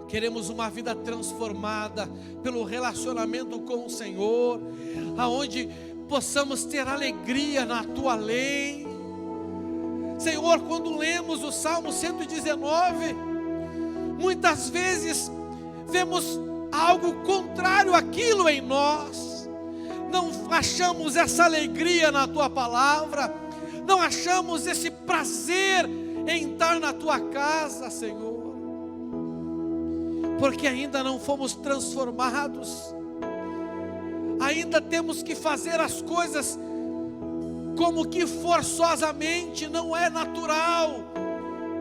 S1: Queremos uma vida transformada pelo relacionamento com o Senhor, aonde possamos ter alegria na tua lei. Senhor, quando lemos o Salmo 119, muitas vezes vemos algo contrário àquilo em nós. Não achamos essa alegria na tua palavra, não achamos esse prazer em estar na tua casa, Senhor, porque ainda não fomos transformados. ainda temos que fazer as coisas como que forçosamente, não é natural,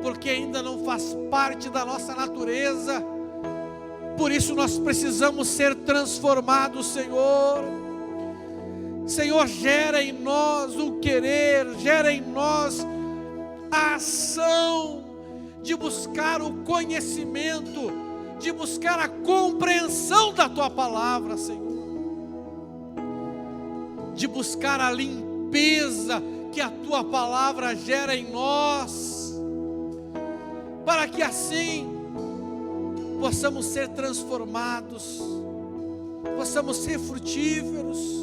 S1: porque ainda não faz parte da nossa natureza. Por isso nós precisamos ser transformados, Senhor. Senhor, gera em nós o querer, gera em nós a ação de buscar o conhecimento, de buscar a compreensão da Tua palavra, Senhor, de buscar a limpeza que a Tua palavra gera em nós, para que assim possamos ser transformados, possamos ser frutíferos.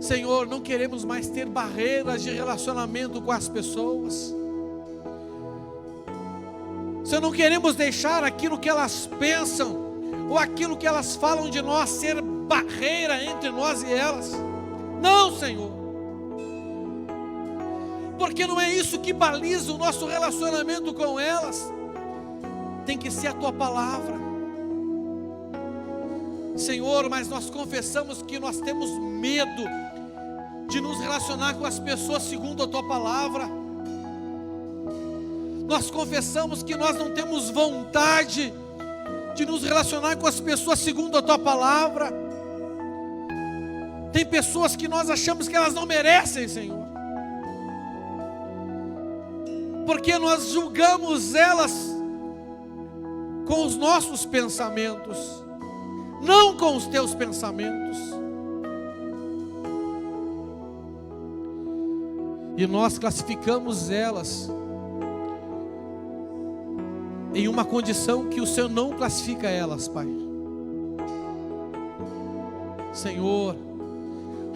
S1: Senhor, não queremos mais ter barreiras de relacionamento com as pessoas. Senhor, não queremos deixar aquilo que elas pensam ou aquilo que elas falam de nós ser barreira entre nós e elas. Não, Senhor, porque não é isso que baliza o nosso relacionamento com elas. Tem que ser a Tua palavra, Senhor. Mas nós confessamos que nós temos medo de nos relacionar com as pessoas segundo a Tua palavra. Nós confessamos que nós não temos vontade de nos relacionar com as pessoas segundo a Tua palavra. Tem pessoas que nós achamos que elas não merecem, Senhor, porque nós julgamos elas com os nossos pensamentos, não com os Teus pensamentos. E nós classificamos elas em uma condição que o Senhor não classifica elas, Pai. Senhor,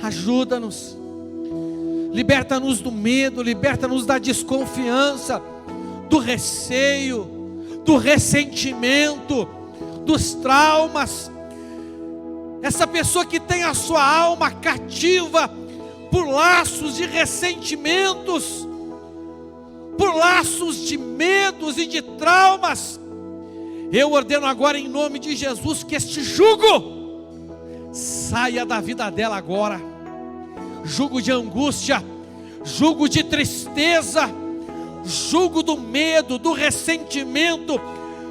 S1: ajuda-nos, liberta-nos do medo, liberta-nos da desconfiança, do receio, do ressentimento, dos traumas. Essa pessoa que tem a sua alma cativa por laços de ressentimentos, por laços de medos e de traumas, eu ordeno agora em nome de Jesus que este jugo saia da vida dela agora. Jugo de angústia, jugo de tristeza, jugo do medo, do ressentimento,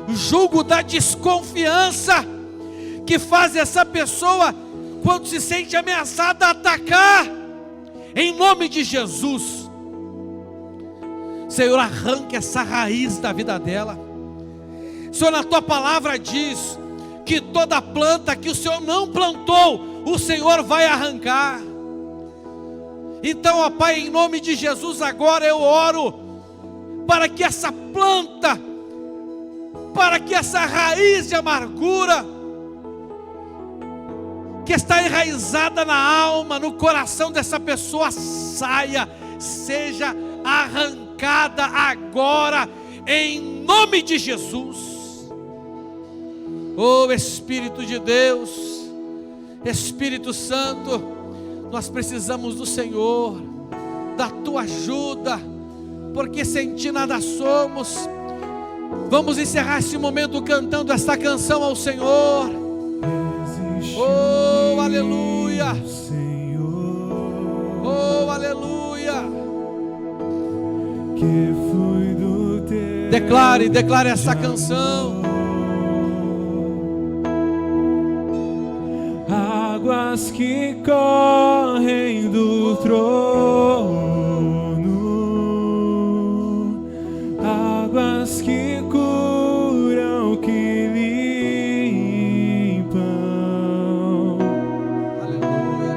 S1: jugo da desconfiança, que faz essa pessoa, quando se sente ameaçada, atacar. Em nome de Jesus, Senhor, arranque essa raiz da vida dela. Senhor, na Tua palavra diz que toda planta que o Senhor não plantou, o Senhor vai arrancar. Então, ó Pai, em nome de Jesus, agora eu oro para que essa planta, para que essa raiz de amargura que está enraizada na alma, no coração dessa pessoa, saia, seja arrancada agora, em nome de Jesus. Oh Espírito de Deus, Espírito Santo, nós precisamos do Senhor, da Tua ajuda, porque sem Ti nada somos. Vamos encerrar esse momento cantando esta canção ao Senhor. Oh, aleluia, oh, aleluia. Declare essa canção.
S2: Águas que correm do trono, águas que curam, que limpam.
S1: Aleluia,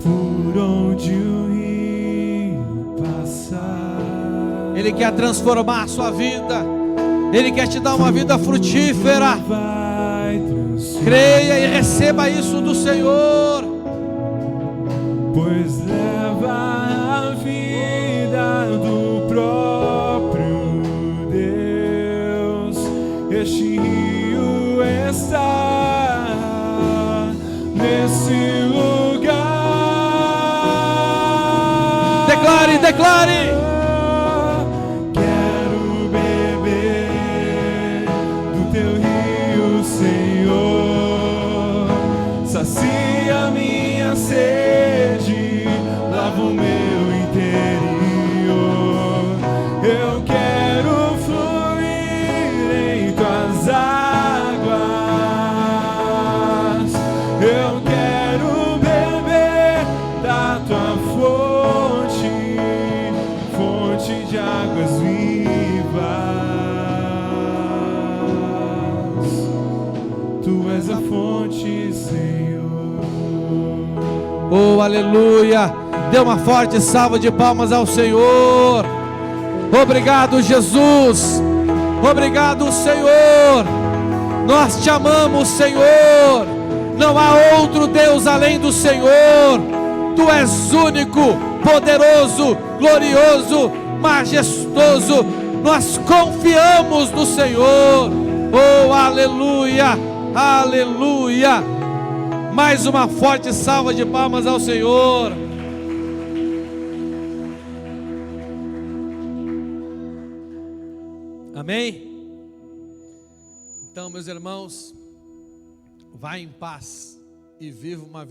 S2: Por onde o rio passar,
S1: Ele quer transformar a sua vida, Ele quer te dar uma vida frutífera. Creia e receba isso do Senhor,
S2: pois leva a vida do próprio Deus. Este rio está nesse lugar.
S1: declare, declare.
S2: Quero beber águas vivas. Tu és a fonte, Senhor.
S1: Oh, aleluia! Dê uma forte salva de palmas ao Senhor. Obrigado, Jesus. Obrigado, Senhor. Nós te amamos, Senhor. Não há outro Deus além do Senhor. Tu és único, poderoso, glorioso, majestoso. Nós confiamos no Senhor. Oh, aleluia, aleluia. Mais uma forte salva de palmas ao Senhor. Amém? Então, meus irmãos, vá em paz e viva uma vida